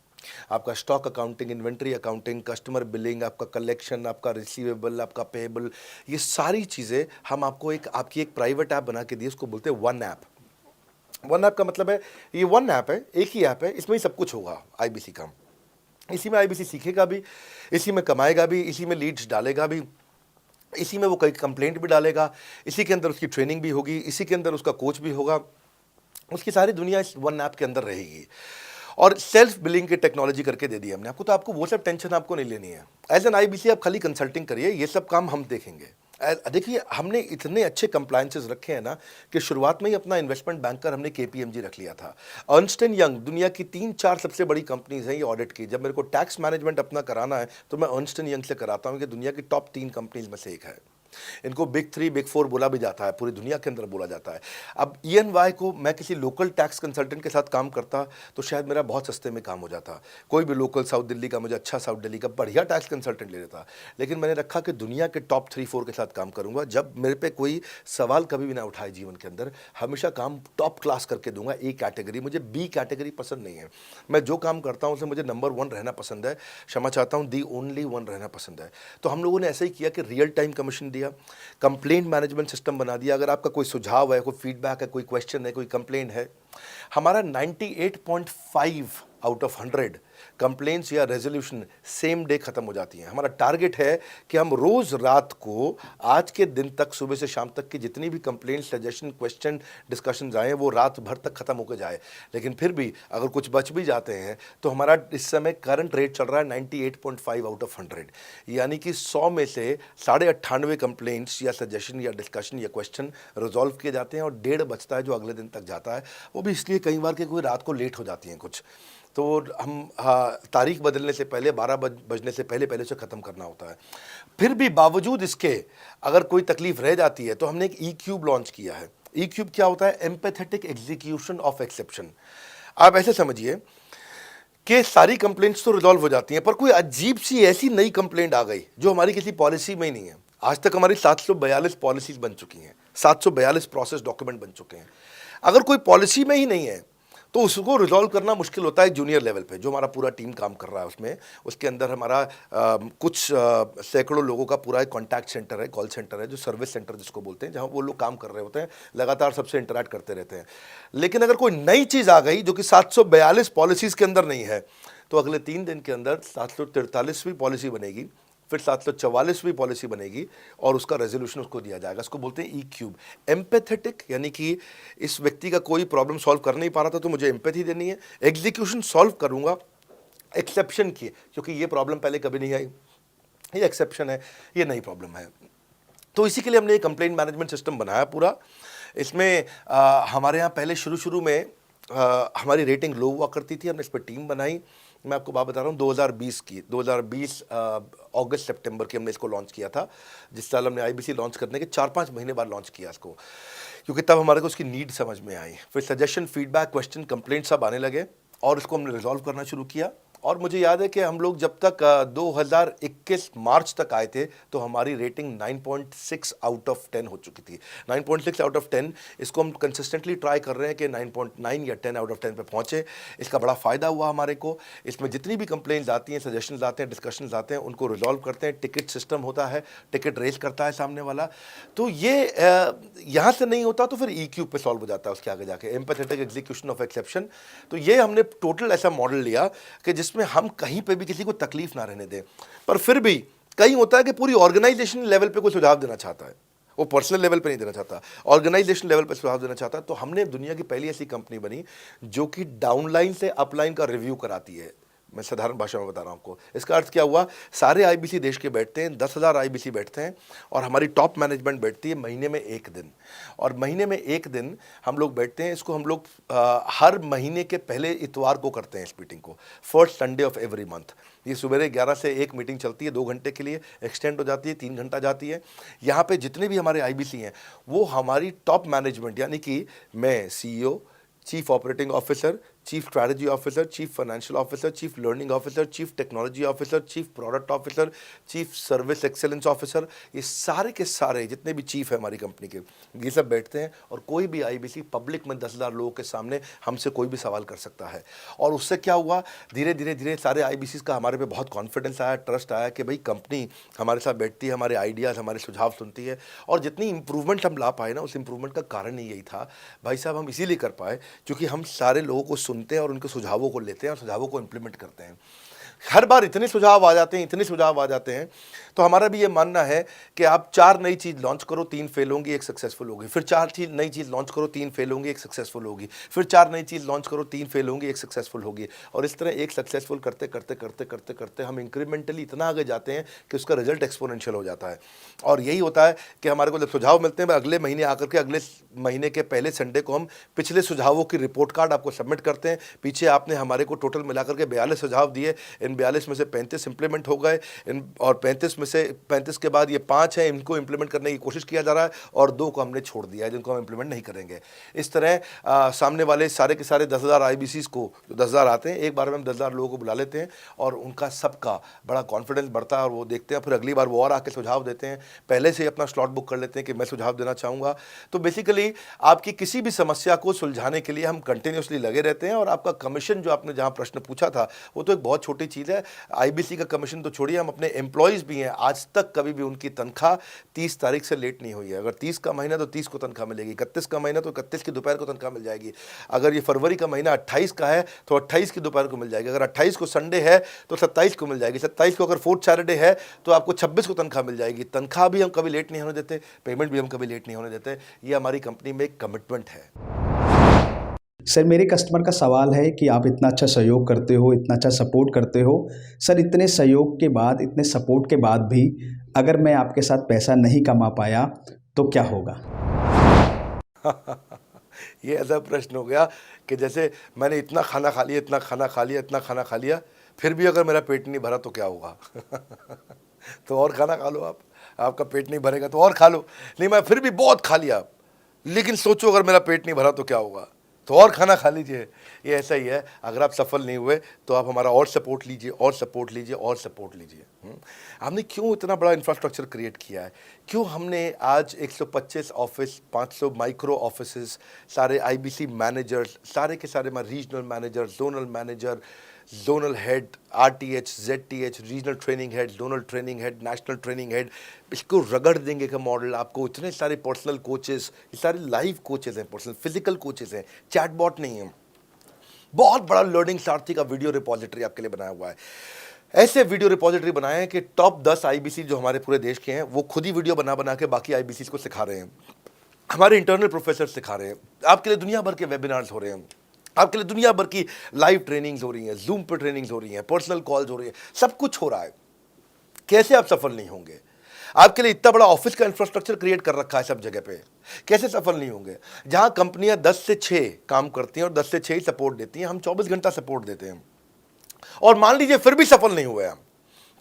आपका stock accounting, inventory accounting, customer billing, आपका कलेक्शन, आपका रिसीवेबल, आपका पेएबल, ये सारी चीज़ें हम आपको आपकी एक प्राइवेट ऐप बना के दिए, उसको बोलते हैं वन ऐप। वन ऐप का मतलब है ये वन ऐप है, एक ही ऐप है, इसमें ही सब कुछ होगा आईबीसी का। इसी में आईबीसी सीखेगा भी, इसी में कमाएगा भी, इसी में लीड्स डालेगा भी, इसी में वो कई कंप्लेंट भी डालेगा, इसी के अंदर उसकी ट्रेनिंग भी होगी, इसी के अंदर उसका कोच भी होगा, उसकी सारी दुनिया इस वन ऐप के अंदर रहेगी। और सेल्फ बिलिंग की टेक्नोलॉजी करके दे दी हमने आपको, तो आपको वो सब टेंशन आपको नहीं लेनी है। एज एन आईबीसी आप खाली कंसल्टिंग करिए, ये सब काम हम देखेंगे। देखिए हमने इतने अच्छे कंप्लायंसेस रखे हैं ना कि शुरुआत में ही अपना इन्वेस्टमेंट बैंकर हमने केपीएमजी रख लिया था। अर्नस्ट एंड यंग दुनिया की 3-4 सबसे बड़ी कंपनीज हैं ये ऑडिट की। जब मेरे को टैक्स मैनेजमेंट अपना कराना है तो मैं अर्नस्ट एंड यंग से कराता हूँ कि दुनिया की टॉप 3 कंपनीज में से एक है। इनको बिग 3, बिग 4 बोला भी जाता है, पूरी दुनिया के अंदर बोला जाता है। अब EY को मैं किसी लोकल टैक्स कंसल्टेंट के साथ काम करता तो शायद मेरा बहुत सस्ते में काम हो जाता। कोई भी लोकल साउथ दिल्ली का, मुझे अच्छा साउथ दिल्ली का बढ़िया टैक्स कंसल्टेंट ले लेता। लेकिन मैंने रखा कि दुनिया के टॉप 3-4 के साथ काम करूंगा। जब मेरे पे कोई सवाल कभी भी ना उठाए जीवन के अंदर, हमेशा काम टॉप क्लास करके दूंगा। ए कैटेगरी, मुझे बी कैटेगरी पसंद नहीं है। मैं जो काम करता हूँ उसमें मुझे नंबर 1 रहना पसंद है, क्षमा चाहता हूँ, दी ओनली 1 रहना पसंद है। तो हम लोगों ने ऐसे ही किया कि रियल टाइम कमीशन दिया, कंप्लेंट मैनेजमेंट सिस्टम बना दिया। अगर आपका कोई सुझाव है, कोई फीडबैक है, कोई क्वेश्चन है, कोई कंप्लेंट है, हमारा 98.5 आउट ऑफ 100 कंप्लेंट्स या रेजोल्यूशन सेम डे खत्म हो जाती हैं। हमारा टारगेट है कि हम रोज रात को आज के दिन तक, सुबह से शाम तक की जितनी भी कंप्लेंट, सजेशन, क्वेश्चन, डिस्कशन आए वो रात भर तक खत्म होकर जाए। लेकिन फिर भी अगर कुछ बच भी जाते हैं तो हमारा इस समय करंट रेट चल रहा है 98.5 आउट ऑफ 100, यानी कि 100 में से 98.5 कंप्लेंट्स या सजेशन या डिस्कशन या क्वेश्चन रिजॉल्व किए जाते हैं और 1.5 बचता है जो अगले दिन तक जाता है। वो भी इसलिए कई बार कि कोई रात को लेट हो जाती हैं कुछ, तो हम तारीख बदलने से पहले, 12 बजने से पहले उसे ख़त्म करना होता है। फिर भी बावजूद इसके अगर कोई तकलीफ रह जाती है तो हमने एक E-क्यूब लॉन्च किया है। E-क्यूब क्या होता है? Empathetic execution of exception. आप ऐसे समझिए कि सारी कंप्लेंट्स तो रिजॉल्व हो जाती हैं, पर कोई अजीब सी ऐसी नई कंप्लेंट आ गई जो हमारी किसी पॉलिसी में ही नहीं है। आज तक हमारी 742 पॉलिसीज बन चुकी हैं, 742 प्रोसेस डॉक्यूमेंट बन चुके हैं। अगर कोई पॉलिसी में ही नहीं है तो उसको रिजॉल्व करना मुश्किल होता है जूनियर लेवल पे, जो हमारा पूरा टीम काम कर रहा है उसमें। उसके अंदर हमारा कुछ सैकड़ों लोगों का पूरा एक कॉन्टैक्ट सेंटर है, कॉल सेंटर है, जो सर्विस सेंटर जिसको बोलते हैं, जहाँ वो लोग काम कर रहे होते हैं, लगातार सबसे इंटरैक्ट करते रहते हैं। लेकिन अगर कोई नई चीज़ आ गई जो कि 742 पॉलिसीज़ के अंदर नहीं है, तो अगले 3 दिन के अंदर 743वीं पॉलिसी बनेगी, फिर 744वीं पॉलिसी बनेगी और उसका रेजोल्यूशन उसको दिया जाएगा। इसको बोलते हैं E-क्यूब। एम्पैथेटिक यानी कि इस व्यक्ति का कोई प्रॉब्लम सॉल्व कर नहीं पा रहा था तो मुझे एम्पैथी देनी है। एग्जीक्यूशन सॉल्व करूंगा एक्सेप्शन की, क्योंकि ये प्रॉब्लम पहले कभी नहीं आई, ये एक्सेप्शन है, ये नई प्रॉब्लम है। तो इसी के लिए हमने एक कंप्लेंट मैनेजमेंट सिस्टम बनाया पूरा। इसमें हमारे यहाँ पहले शुरू में हमारी रेटिंग लो हुआ करती थी, हमने इस पर टीम बनाई। मैं आपको बात बता रहा हूँ 2020 अगस्त सितंबर की हमने इसको लॉन्च किया था। जिस साल हमने आईबीसी लॉन्च करने के 4-5 महीने बाद लॉन्च किया इसको, क्योंकि तब हमारे को उसकी नीड समझ में आई। फिर सजेशन, फीडबैक, क्वेश्चन, कंप्लेंट सब आने लगे और इसको हमने रिजॉल्व करना शुरू किया। और मुझे याद है कि हम लोग जब तक 2021 मार्च तक आए थे तो हमारी रेटिंग 9.6 आउट ऑफ 10 हो चुकी थी। 9.6 आउट ऑफ 10, इसको हम कंसिस्टेंटली ट्राई कर रहे हैं कि 9.9 या 10 आउट ऑफ 10 पे पहुँचे। इसका बड़ा फ़ायदा हुआ हमारे को। इसमें जितनी भी कंप्लेंट्स आती हैं, सजेशंस आते हैं, डिस्कशंस आते हैं, उनको रिजॉल्व करते हैं। टिकट सिस्टम होता है, टिकट रेज करता है सामने वाला। तो ये यहाँ से नहीं होता तो फिर E-क्यूब पे सॉल्व हो जाता है उसके आगे जाके, एम्पैथेटिक एग्जीक्यूशन ऑफ एक्सेप्शन। तो ये हमने टोटल ऐसा मॉडल लिया कि जिसमें हम कहीं पे भी किसी को तकलीफ ना रहने दें। पर फिर भी कहीं होता है कि पूरी ऑर्गेनाइजेशन लेवल पे कोई सुझाव देना चाहता है, वो पर्सनल लेवल पे नहीं देना चाहता, ऑर्गेनाइजेशन लेवल पे सुझाव देना चाहता है। तो हमने दुनिया की पहली ऐसी कंपनी बनी जो कि डाउनलाइन से अपलाइन का रिव्यू कराती है। मैं साधारण भाषा में बता रहा हूँ आपको। इसका अर्थ क्या हुआ? सारे आईबीसी देश के बैठते हैं, 10,000 आईबीसी बैठते हैं और हमारी टॉप मैनेजमेंट बैठती है महीने में 1 दिन। और महीने में 1 दिन हम लोग बैठते हैं। इसको हम लोग हर महीने के पहले इतवार को करते हैं इस मीटिंग को, first Sunday off every month. ये सुबह 11 से 1 मीटिंग चलती है, 2 घंटे के लिए एक्सटेंड हो जाती है, 3 घंटा जाती है। यहाँ पे जितने भी हमारे आईबीसी हैं वो हमारी टॉप मैनेजमेंट, यानी कि मैं CEO, chief operating officer, chief strategy officer, chief financial officer, chief learning officer, chief technology officer, chief product officer, chief service excellence officer, ये सारे के सारे जितने भी चीफ है हमारी कंपनी के, ये सब बैठते हैं और कोई भी आईबीसी पब्लिक में 10,000 लोगों के सामने हमसे कोई भी सवाल कर सकता है। और उससे क्या हुआ, धीरे धीरे धीरे सारे आईबीसी का हमारे पे बहुत कॉन्फिडेंस आया, ट्रस्ट आया कि भाई कंपनी हमारे साथ बैठती है, हमारे आइडियाज़, हमारे सुझाव सुनती है। और जितनी इंप्रूवमेंट हम ला पाए ना, उस इंप्रूवमेंट का कारण ही यही था भाई साहब, हम इसीलिए कर पाए क्योंकि हम सारे लोगों को सुनते हैं और उनके सुझावों को लेते हैं और सुझावों को इम्प्लीमेंट करते हैं। हर बार इतने सुझाव आ जाते हैं, इतने सुझाव आ जाते हैं, तो हमारा भी ये मानना है कि आप 4 नई चीज़ लॉन्च करो, 3 फेल होंगी, 1 सक्सेसफुल होगी, फिर 4 नई चीज़ लॉन्च करो, 3 फेल होंगी, 1 सक्सेसफुल होगी, फिर 4 नई चीज़ लॉन्च करो, 3 फेल होंगी, 1 सक्सेसफुल होगी। और इस तरह एक सक्सेसफुल करते करते करते करते करते हम इंक्रीमेंटली इतना आगे जाते हैं कि उसका रिजल्ट एक्सपोनेंशियल हो जाता है। और यही होता है कि हमारे को जब सुझाव मिलते हैं, अगले महीने आकर के अगले महीने के पहले संडे को हम पिछले सुझावों की रिपोर्ट कार्ड आपको सबमिट करते हैं। पीछे आपने हमारे को टोटल मिलाकर के 42 सुझाव दिए, इन 42 में से 35 इंप्लीमेंट हो गए, और 35 में से 35 के बाद ये 5 हैं, इनको इंप्लीमेंट करने की कोशिश किया जा रहा है, और 2 को हमने छोड़ दिया है जिनको हम इंप्लीमेंट नहीं करेंगे। इस तरह सामने वाले सारे के सारे 10,000 आईबीसीज को, जो 10,000 आते हैं, एक बार में हम 10,000 लोगों को बुला लेते हैं और उनका सबका बड़ा कॉन्फिडेंस बढ़ता है और वो देखते हैं, फिर अगली बार वो और आके सुझाव देते हैं, पहले से ही अपना स्लॉट बुक कर लेते हैं कि मैं सुझाव देना चाहूँगा। तो बेसिकली आपकी किसी भी समस्या को सुलझाने के लिए हम कंटिन्यूसली लगे रहते हैं। और आपका कमीशन, जो आपने जहाँ प्रश्न पूछा था, वो तो एक बहुत छोटी चीज़ है। आईबीसी का कमीशन तो छोड़िए, हम अपने एम्प्लॉयज़ भी हैं, आज तक कभी भी उनकी तनख्वाह 30 तारीख से लेट नहीं हुई है। अगर 30 का महीना तो 30 को तनख्वाह मिलेगी, 31 का महीना तो 31 की दोपहर को तनख्वाह मिल जाएगी। अगर ये फरवरी का महीना 28 का है तो 28 की दोपहर को मिल जाएगी। अगर 28 को संडे है तो 27 को मिल जाएगी। 27 को अगर फोर्थ सैटरडे है तो आपको 26 को तनख्वाह मिल जाएगी। तनख्वाह भी हम कभी लेट नहीं होने देते, पेमेंट भी हम कभी लेट नहीं होने देते। ये हमारी कंपनी में एक कमिटमेंट है। सर, मेरे कस्टमर का सवाल है कि आप इतना अच्छा सहयोग करते हो, इतना अच्छा सपोर्ट करते हो, सर इतने सहयोग के बाद, इतने सपोर्ट के बाद भी अगर मैं आपके साथ पैसा नहीं कमा पाया तो क्या होगा? ये ऐसा प्रश्न हो गया कि जैसे मैंने इतना खाना खा लिया, इतना खाना खा लिया, इतना खाना खा लिया, फिर भी अगर मेरा पेट नहीं भरा तो क्या होगा? तो और खाना खा लो आप, आपका पेट नहीं भरेगा तो और खा लो। नहीं, मैं फिर भी बहुत खा लिया, लेकिन सोचो अगर मेरा पेट नहीं भरा तो क्या होगा? तो और खाना खा लीजिए। ये ऐसा ही है, अगर आप सफल नहीं हुए तो आप हमारा और सपोर्ट लीजिए, और सपोर्ट लीजिए, और सपोर्ट लीजिए। हमने क्यों इतना बड़ा इंफ्रास्ट्रक्चर क्रिएट किया है? क्यों हमने आज 125 ऑफिस, 500 माइक्रो ऑफिसेस, सारे आईबीसी मैनेजर्स, सारे के सारे regional manager, zonal manager, zonal head, RTH, ZTH, regional training head, zonal training head, national training head, इसको रगड़ देंगे का मॉडल आपको। इतने सारे पर्सनल कोचेस, ये सारे लाइव कोचेस हैं, पर्सनल फिजिकल कोचेस हैं, चैटबॉट नहीं है। बहुत बड़ा लर्निंग सारथी का वीडियो रिपोजिटरी आपके लिए बनाया हुआ है। ऐसे वीडियो रिपोजिटरी बनाए हैं कि टॉप 10 आईबीसी जो हमारे पूरे देश के हैं, वो खुद ही वीडियो बना बना के बाकी आईबीसी को सिखा रहे हैं। हमारे इंटरनल प्रोफेसर सिखा रहे हैं। आपके लिए दुनिया भर के वेबिनार्स हो रहे हैं, आपके लिए दुनिया भर की लाइव ट्रेनिंग्स हो रही हैं, जूम पर ट्रेनिंग्स हो रही हैं, पर्सनल कॉल्स हो रही हैं, सब कुछ हो रहा है। कैसे आप सफल नहीं होंगे? आपके लिए इतना बड़ा ऑफिस का इंफ्रास्ट्रक्चर क्रिएट कर रखा है सब जगह पे, कैसे सफल नहीं होंगे? जहां कंपनियां 10 से 6 काम करती हैं और 10 से 6 ही सपोर्ट देती हैं, हम 24 घंटा सपोर्ट देते हैं। और मान लीजिए फिर भी सफल नहीं हुए हम,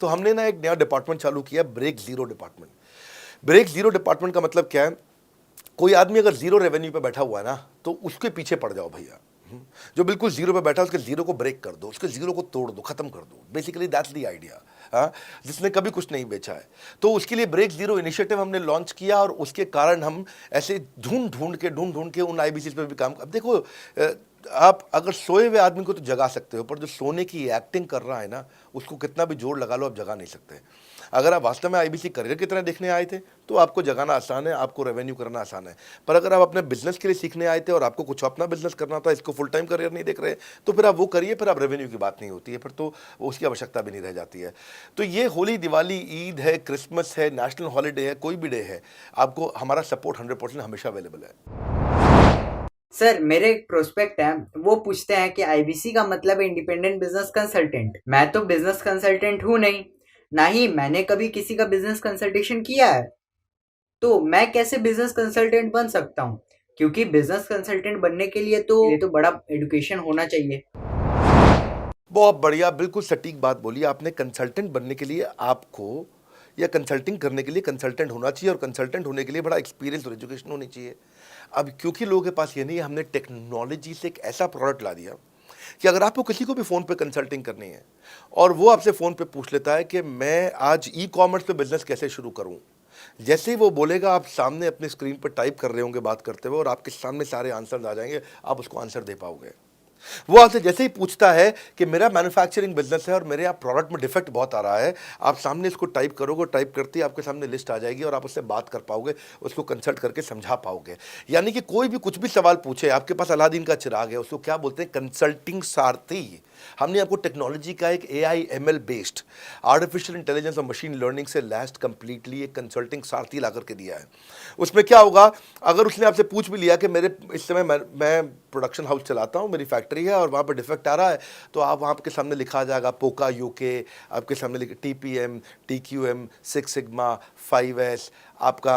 तो हमने ना एक नया डिपार्टमेंट चालू किया, break zero department. Break zero department का मतलब क्या है? कोई आदमी अगर जीरो रेवेन्यू पे बैठा हुआ है ना, तो उसके पीछे पड़ जाओ भैया। जो बिल्कुल जीरो पे बैठा है, उसके जीरो को ब्रेक कर दो, उसके जीरो को तोड़ दो, खत्म कर दो। Basically that's the idea. हाँ, जिसने कभी कुछ नहीं बेचा है, तो उसके लिए ब्रेक जीरो इनिशिएटिव हमने लॉन्च किया। और उसके कारण हम ऐसे ढूंढ ढूंढ के उन आईबीसी पे भी काम। अब देखो, आप अगर सोए हुए आदमी को तो जगा सकते हो, पर जो सोने की एक्टिंग कर रहा है ना, उसको कितना भी जोर लगा लो, आप जगा नहीं सकते। अगर आप वास्तव में आईबीसी करियर की तरह देखने आए थे तो आपको जगाना आसान है, आपको रेवेन्यू करना आसान है। पर अगर आप अपने बिजनेस के लिए सीखने आए थे और आपको कुछ अपना बिजनेस करना था, इसको फुल टाइम करियर नहीं देख रहे, तो फिर आप वो करिए, फिर आप रेवेन्यू की बात नहीं होती है, फिर तो उसकी आवश्यकता भी नहीं रह जाती है। तो ये होली, दिवाली, ईद है, क्रिसमस है, नेशनल हॉलीडे है, कोई भी डे है, आपको हमारा सपोर्ट 100% हमेशा अवेलेबल है। सर, मेरे एक प्रोस्पेक्ट है, वो पूछते हैं कि आईबीसी का मतलब है इंडिपेंडेंट बिजनेस कंसल्टेंट। मैं तो बिजनेस कंसल्टेंट हूँ नहीं, ना ही मैंने कभी किसी का बिजनेस कंसल्टेशन किया है, तो मैं कैसे बिजनेस कंसल्टेंट बन सकता हूँ? क्योंकि बिजनेस कंसल्टेंट बनने के लिए तो बड़ा एजुकेशन होना चाहिए। बहुत बढ़िया, बिल्कुल सटीक बात बोली आपने। कंसल्टेंट बनने के लिए आपको, या कंसल्टिंग करने के लिए कंसल्टेंट होना चाहिए, और कंसल्टेंट होने के लिए बड़ा एक्सपीरियंस और एजुकेशन होनी चाहिए। अब क्योंकि लोगों के पास ये नहीं है, हमने टेक्नोलॉजी से एक ऐसा प्रोडक्ट ला दिया कि अगर आपको किसी को भी फ़ोन पे कंसल्टिंग करनी है और वो आपसे फ़ोन पे पूछ लेता है कि मैं आज ई कॉमर्स पे बिजनेस कैसे शुरू करूं, जैसे ही वो बोलेगा आप सामने अपने स्क्रीन पर टाइप कर रहे होंगे बात करते हुए और आपके सामने सारे आंसर आ जाएंगे, आप उसको आंसर दे पाओगे। वो आपसे जैसे ही पूछता है कि मेरा मैन्युफैक्चरिंग बिजनेस है और मेरे यहाँ प्रोडक्ट में डिफेक्ट बहुत आ रहा है, आप सामने इसको टाइप करोगे, टाइप करते ही आपके सामने लिस्ट आ जाएगी और आप उससे बात कर पाओगे, उसको कंसल्ट करके समझा पाओगे। यानी कि कोई भी कुछ भी सवाल पूछे, आपके पास अलादीन का चिराग है, उसको क्या बोलते हैं, कंसल्टिंग सारथी। हमने आपको टेक्नोलॉजी का एक AI ML based artificial intelligence और मशीन लर्निंग से लैस्ड कंप्लीटली एक कंसल्टिंग सारथी ला करके दिया है। उसमें क्या होगा, अगर उसने आपसे पूछ भी लिया कि मेरे इस समय मैं प्रोडक्शन हाउस चलाता हूँ, मेरी फैक्ट्री है और वहाँ पर डिफेक्ट आ रहा है, तो आप वहाँ के सामने लिखा आ जाएगा पोका UK, आपके सामने TPM, TQM, 6 सिग्मा, 5S, आपका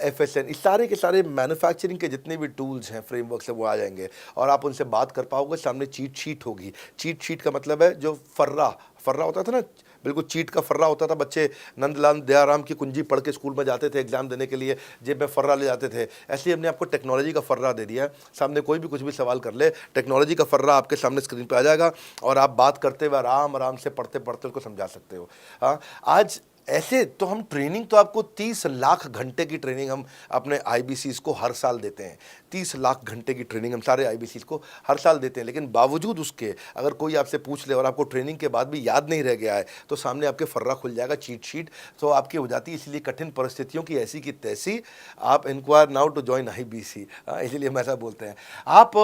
FSN, इस सारे के सारे मैन्युफैक्चरिंग के जितने भी टूल्स हैं, फ्रेमवर्क्स हैं, वो आ जाएंगे और आप उनसे बात कर पाओगे। सामने चीट शीट होगी। चीट शीट का मतलब है जो फर्रा होता था ना, बिल्कुल चीट का फर्रा होता था। बच्चे नंदलाल दयाराम की कुंजी पढ़ के स्कूल में जाते थे एग्जाम देने के लिए, जेब में फर्रा ले जाते थे। ऐसे ही हमने आपको टेक्नोलॉजी का फर्रा दे दिया है। सामने कोई भी कुछ भी सवाल कर ले, टेक्नोलॉजी का फर्रा आपके सामने स्क्रीन पे आ जाएगा और आप बात करते हुए आराम से पढ़ते पढ़ते उसको समझा सकते हो। हाँ, आज ऐसे तो हम ट्रेनिंग तो आपको 30 लाख घंटे की ट्रेनिंग हम अपने IBCs को हर साल देते हैं। 30 लाख घंटे की ट्रेनिंग हम सारे IBCs को हर साल देते हैं, लेकिन बावजूद उसके अगर कोई आपसे पूछ ले और आपको ट्रेनिंग के बाद भी याद नहीं रह गया है, तो सामने आपके फर्रा खुल जाएगा, चीट शीट तो आपकी हो जाती है। इसलिए कठिन परिस्थितियों की ऐसी की तैसी, आप inquire now to join IBC, इसीलिए हम ऐसा बोलते हैं। आप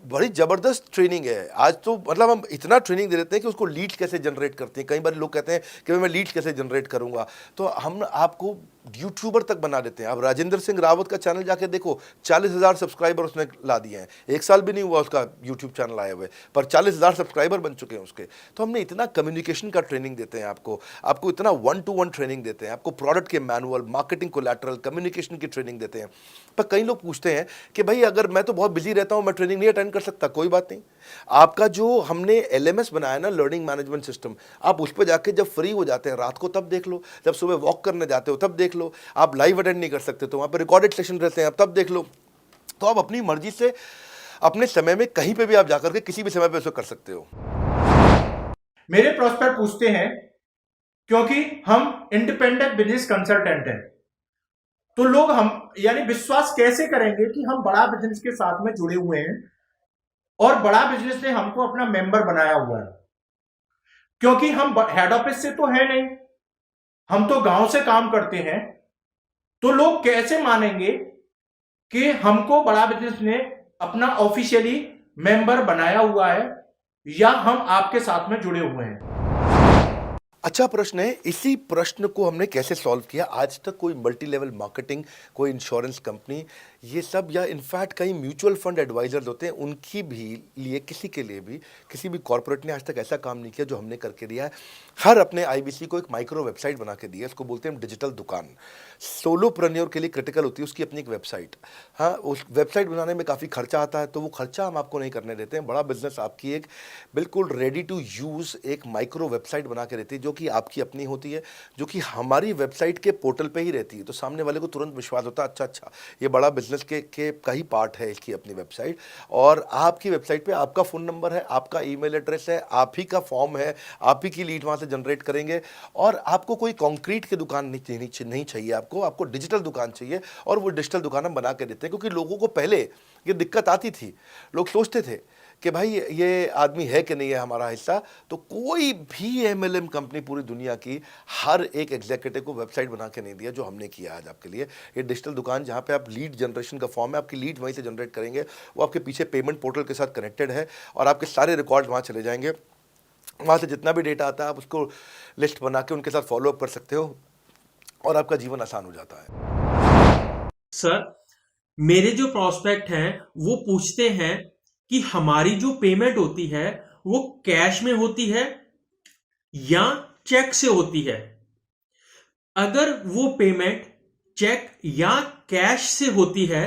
बड़ी ज़बरदस्त ट्रेनिंग है आज तो, मतलब हम इतना ट्रेनिंग दे देते हैं कि उसको लीड्स कैसे जनरेट करते हैं। कई बार लोग कहते हैं कि मैं लीड्स कैसे जनरेट करूंगा, तो हम आपको यूट्यूबर तक बना देते हैं। आप राजेंद्र सिंह रावत का चैनल जाके देखो, 40,000 सब्सक्राइबर उसने ला दिए हैं। 1 साल भी नहीं हुआ उसका यूट्यूब चैनल आए हुए, पर 40,000 सब्सक्राइबर बन चुके हैं उसके। तो हमने इतना कम्युनिकेशन का ट्रेनिंग देते हैं आपको इतना 1-to-1 ट्रेनिंग देते हैं, आपको प्रोडक्ट के मैनुअल, मार्केटिंग कोलैटरल, कम्युनिकेशन की ट्रेनिंग देते हैं। पर कई लोग पूछते हैं कि भाई अगर मैं तो बहुत बिजी रहता हूँ, मैं ट्रेनिंग नहीं अटेंड कर सकता। कोई बात नहीं, आपका जो हमने LMS बनाया ना, लर्निंग मैनेजमेंट सिस्टम, आप उस पर जाके जब फ्री हो जाते हैं रात को तब देख लो, जब सुबह वॉक करने जाते हो तब देख लो। आप लाइव अटेंड नहीं कर सकते तो वहाँ पर रिकॉर्डेड सेशन रहते हैं, आप तब देख लो। तो आप अपनी मर्जी से अपने समय में कहीं पे भी आप जाकर के किसी भी समय पे उसको कर सकते हो। मेरे प्रोस्पेक्ट पूछते हैं, क्योंकि हम इंडिपेंडेंट बिजनेस कंसल्टेंट हैं, तो लोग हम यानी विश्वास कैसे करेंगे कि हम बड़ा बिजनेस के साथ में जुड़े हुए हैं और बड़ा बिजनेस ने हमको अपना मेंबर बनाया हुआ है। क्योंकि हम हेड ऑफिस से तो है नहीं, हम तो गांव से काम करते हैं, तो लोग कैसे मानेंगे कि हमको बड़ा बिजनेस ने अपना ऑफिशियली मेंबर बनाया हुआ है या हम आपके साथ में जुड़े हुए हैं। अच्छा प्रश्न है। इसी प्रश्न को हमने कैसे सॉल्व किया, आज तक कोई मल्टी लेवल मार्केटिंग, कोई इंश्योरेंस कंपनी, ये सब, या इनफैक्ट कई म्यूचुअल फंड एडवाइजर्स होते हैं, उनकी भी लिए किसी के लिए भी किसी भी कॉर्पोरेट ने आज तक ऐसा काम नहीं किया जो हमने करके दिया है। हर अपने IBC को एक माइक्रो वेबसाइट बना के दिया, इसको बोलते हैं डिजिटल दुकान। सोलोप्रेन्योर के लिए क्रिटिकल होती है उसकी अपनी एक वेबसाइट। हाँ, उस वेबसाइट बनाने में काफ़ी खर्चा आता है, तो वो खर्चा हम आपको नहीं करने देते हैं। बड़ा बिजनेस आपकी एक बिल्कुल रेडी टू यूज़ एक माइक्रो वेबसाइट बना के देती है, जो कि आपकी अपनी होती है, जो कि हमारी वेबसाइट के पोर्टल पे ही रहती है। तो सामने वाले को तुरंत विश्वास होता है, अच्छा ये बड़ा बिजनेस के का ही पार्ट है इसकी अपनी वेबसाइट। और आपकी वेबसाइट पे आपका फ़ोन नंबर है, आपका ईमेल एड्रेस है, आप ही का फॉर्म है, आप ही की लीड वहाँ से जनरेट करेंगे। और आपको कोई कॉन्क्रीट की दुकान नहीं चाहिए, आपको डिजिटल दुकान चाहिए। और वो डिजिटल दुकान हम बना के देते हैं, क्योंकि लोगों को पहले ये दिक्कत आती थी, लोग सोचते थे कि भाई ये आदमी है कि नहीं है हमारा हिस्सा। तो कोई भी MLM कंपनी पूरी दुनिया की हर एक एग्जीक्यूटिव को वेबसाइट बना के नहीं दिया जो हमने किया आज आपके लिए। ये डिजिटल दुकान जहाँ पे आप लीड जनरेशन का फॉर्म है, आपकी लीड वहीं से जनरेट करेंगे, वो आपके पीछे पेमेंट पोर्टल के साथ कनेक्टेड है और आपके सारे रिकॉर्ड वहाँ चले जाएंगे। वहाँ से जितना भी डेटा आता है आप उसको लिस्ट बना के उनके साथ फॉलोअप कर सकते हो और आपका जीवन आसान हो जाता है। सर, मेरे जो प्रोस्पेक्ट हैं वो पूछते हैं कि हमारी जो पेमेंट होती है वो कैश में होती है या चेक से होती है। अगर वो पेमेंट चेक या कैश से होती है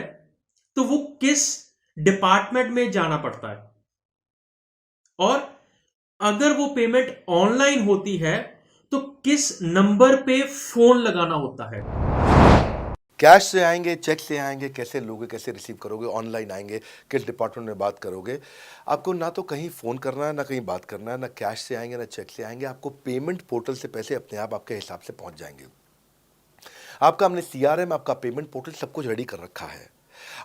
तो वो किस डिपार्टमेंट में जाना पड़ता है, और अगर वो पेमेंट ऑनलाइन होती है तो किस नंबर पे फोन लगाना होता है। कैश से आएंगे, चेक से आएंगे, कैसे लोगे, कैसे रिसीव करोगे, ऑनलाइन आएंगे, किस डिपार्टमेंट में बात करोगे। आपको ना तो कहीं फ़ोन करना है, ना कहीं बात करना है, ना कैश से आएंगे, ना चेक से आएंगे। आपको पेमेंट पोर्टल से पैसे अपने आप आपके हिसाब से पहुंच जाएंगे। आपका हमने CRM, आपका पेमेंट पोर्टल सब कुछ रेडी कर रखा है।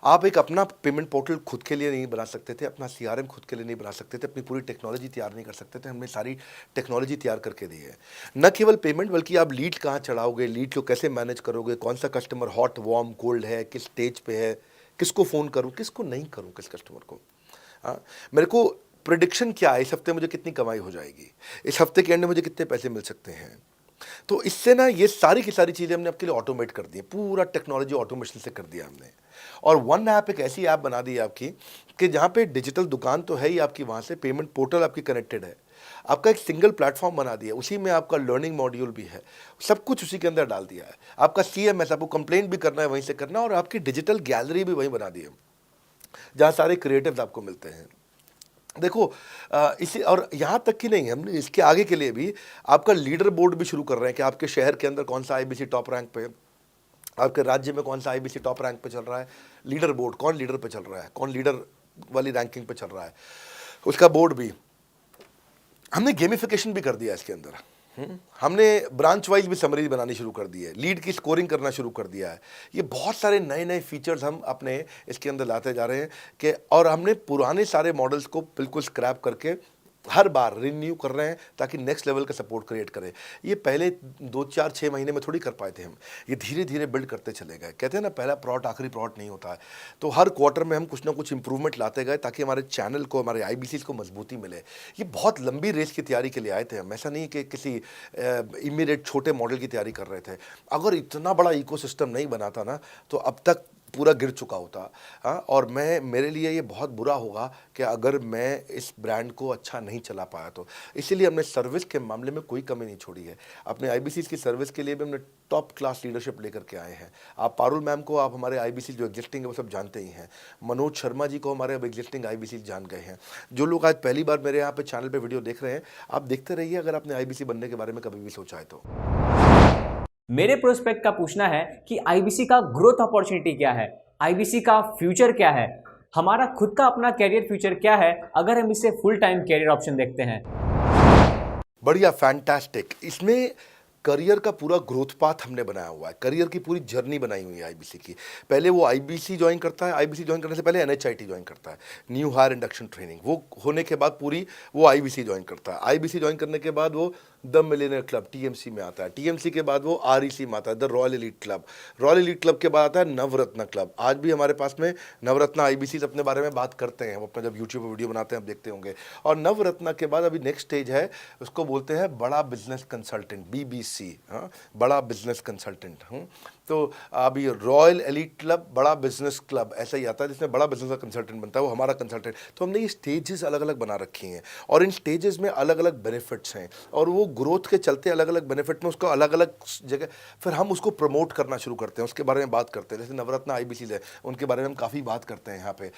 आप एक अपना पेमेंट पोर्टल खुद के लिए नहीं बना सकते थे, अपना CRM खुद के लिए नहीं बना सकते थे, अपनी पूरी टेक्नोलॉजी तैयार नहीं कर सकते थे। हमने सारी टेक्नोलॉजी तैयार करके दी है। न केवल पेमेंट, बल्कि आप लीड कहाँ चढ़ाओगे, लीड को कैसे मैनेज करोगे, कौन सा कस्टमर हॉट, वार्म, कोल्ड है, किस स्टेज पे है, किसको फ़ोन करूँ, किसको नहीं करूँ, किस कस्टमर को। हाँ, मेरे को प्रिडिक्शन क्या है, इस हफ्ते मुझे कितनी कमाई हो जाएगी, इस हफ्ते के एंड में मुझे कितने पैसे मिल सकते हैं। तो इससे ना ये सारी की सारी चीज़ें हमने आपके लिए ऑटोमेट कर दी है, पूरा टेक्नोलॉजी ऑटोमेशन से कर दिया हमने। और वन ऐप एक ऐसी ऐप बना दी है आपकी कि जहाँ पे डिजिटल दुकान तो है ही आपकी, वहाँ से पेमेंट पोर्टल आपकी कनेक्टेड है, आपका एक सिंगल प्लेटफॉर्म बना दिया, उसी में आपका लर्निंग मॉड्यूल भी है, सब कुछ उसी के अंदर डाल दिया है। आपका CMS, आपको कंप्लेंट भी करना है वहीं से करना, और आपकी डिजिटल गैलरी भी वहीं बना दी है, जहाँ सारे क्रिएटिव्स आपको मिलते हैं। देखो इसी, और यहाँ तक कि नहीं, हमने इसके आगे के लिए भी आपका लीडर बोर्ड भी शुरू कर रहे हैं कि आपके शहर के अंदर कौन सा IBC टॉप रैंक पे, आपके राज्य में कौन सा IBC टॉप रैंक पे चल रहा है, लीडर बोर्ड, कौन लीडर पे चल रहा है, कौन लीडर वाली रैंकिंग पे चल रहा है, उसका बोर्ड भी हमने गेमिफिकेशन भी कर दिया इसके अंदर। हमने ब्रांच वाइज भी समरी बनानी शुरू कर दी है, लीड की स्कोरिंग करना शुरू कर दिया है। ये बहुत सारे नए नए फीचर्स हम अपने इसके अंदर लाते जा रहे हैं कि, और हमने पुराने सारे मॉडल्स को बिल्कुल स्क्रैप करके हर बार रिन्यू कर रहे हैं ताकि नेक्स्ट लेवल का सपोर्ट क्रिएट करें। ये पहले 2, 4, 6 महीने में थोड़ी कर पाए थे हम, ये धीरे धीरे बिल्ड करते चले गए। कहते हैं ना, पहला प्लॉट आखिरी प्लॉट नहीं होता है। तो हर क्वार्टर में हम कुछ ना कुछ इंप्रूवमेंट लाते गए ताकि हमारे चैनल को, हमारे IBCs को मजबूती मिले। ये बहुत लंबी रेस की तैयारी के लिए आए थे हम, ऐसा नहीं कि किसी इमीडिएट छोटे मॉडल की तैयारी कर रहे थे। अगर इतना बड़ा इकोसिस्टम नहीं बना था ना, तो अब तक पूरा गिर चुका होता। हाँ, और मेरे लिए ये बहुत बुरा होगा कि अगर मैं इस ब्रांड को अच्छा नहीं चला पाया तो। इसीलिए हमने सर्विस के मामले में कोई कमी नहीं छोड़ी है। अपने IBCs की सर्विस के लिए भी हमने टॉप क्लास लीडरशिप लेकर के आए हैं। आप पारुल मैम को, आप हमारे IBC जो एग्जिस्टिंग है वो सब जानते ही हैं। मनोज शर्मा जी को हमारे अब एग्जिस्टिंग IBC जान गए हैं। जो लोग आज पहली बार मेरे यहाँ पे चैनल पे वीडियो देख रहे हैं, आप देखते रहिए अगर आपने IBC बनने के बारे में कभी भी सोचा है तो। मेरे प्रोस्पेक्ट का पूछना है कि IBC का ग्रोथ अपॉर्चुनिटी क्या है, IBC का फ्यूचर क्या है, हमारा खुद का अपना कैरियर फ्यूचर क्या है अगर हम इसे फुल टाइम कैरियर ऑप्शन देखते हैं। बढ़िया, फैंटास्टिक। इसमें करियर का पूरा ग्रोथ पाथ हमने बनाया हुआ है, करियर की पूरी जर्नी बनाई हुई है IBC की। पहले वो IBC ज्वाइन करता है, IBC ज्वाइन करने से पहले NHIT ज्वाइन करता है, न्यू हायर इंडक्शन ट्रेनिंग। वो होने के बाद पूरी वो IBC ज्वाइन करता है। IBC ज्वाइन करने के बाद वो द मिलियनियर क्लब TMC में आता है। TMC के बाद वो REC में आता है, the royal elite club. Royal elite club के बाद आता है नवरत्न क्लब। आज भी हमारे पास में नवरत्न IBCs अपने बारे में बात करते हैं, वो अपना जब यूट्यूब पर वीडियो बनाते हैं आप देखते होंगे। और नवरत्न के बाद अभी नेक्स्ट स्टेज है, उसको बोलते हैं बड़ा बिजनेस कंसल्टेंट, BBC। हाँ, बड़ा बिजनेस कंसल्टेंट। तो अभी रॉयल एलीट क्लब, बड़ा बिजनेस क्लब, ऐसा ही आता है जिसमें बड़ा बिजनेस का कंसल्टेंट बनता है, वो हमारा कंसल्टेंट। तो हमने ये स्टेजेस अलग अलग बना रखी हैं और इन स्टेजेस में अलग अलग बेनिफिट्स हैं और वो ग्रोथ के चलते अलग अलग बेनिफिट में उसको अलग अलग जगह फिर हम उसको प्रमोट करना शुरू करते हैं, उसके बारे में बात करते हैं। जैसे नवरत्न IBCs है, उनके बारे में हम काफ़ी बात करते हैं यहाँ पे।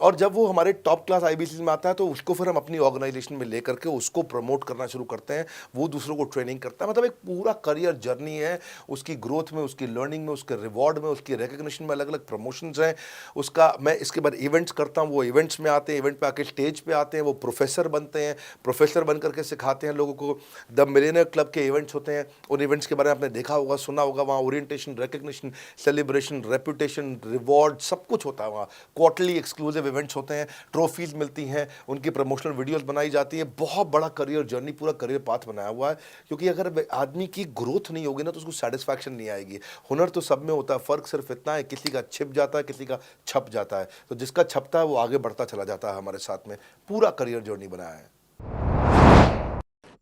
और जब वो हमारे टॉप क्लास IBCs में आता है तो उसको फिर हम अपनी ऑर्गेनाइजेशन में लेकर के उसको प्रमोट करना शुरू करते हैं, वो दूसरों को ट्रेनिंग करता है। मतलब एक पूरा करियर जर्नी है, उसकी ग्रोथ में, उसकी लर्निंग में, उसके रिवॉर्ड में, उसकी रिकग्निशन में अलग अलग प्रमोशंस हैं उसका। मैं इसके बाद इवेंट्स करता हूँ, वो इवेंट्स में आते हैं, इवेंट पे आके स्टेज पे आते हैं, वो प्रोफेसर बनते हैं, प्रोफेसर बन करके सिखाते हैं लोगों को। द मिलियनियर क्लब के इवेंट्स होते हैं, उन इवेंट्स के बारे में आपने देखा होगा, सुना होगा। वहाँ orientation, recognition, celebration, reputation, reward सब कुछ होता है। वहाँ क्वार्टरली एक्सक्लूसिव इवेंट्स होते हैं, ट्रॉफीज मिलती हैं, उनकी प्रमोशनल वीडियोस बनाई जाती है। बहुत बड़ा करियर जर्नी, पूरा करियर पाथ बनाया हुआ है। क्योंकि अगर आदमी की ग्रोथ नहीं होगी ना तो उसको सेटिस्फैक्शन नहीं आएगी। हुनर तो सब में होता है, फर्क सिर्फ इतना है किसी का छिप जाता है, किसी का छप जाता है। तो जिसका छपता है वो आगे बढ़ता चला जाता है। हमारे साथ में पूरा करियर जर्नी बनाया है।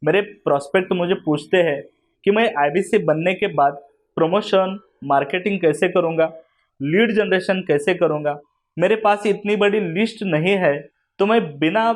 मेरे प्रोस्पेक्ट मुझे पूछते हैं कि मैं IBC बनने के बाद प्रमोशन, मार्केटिंग कैसे करूंगा, लीड जनरेशन कैसे करूंगा। मेरे पास इतनी बड़ी लिस्ट नहीं है, तो मैं बिना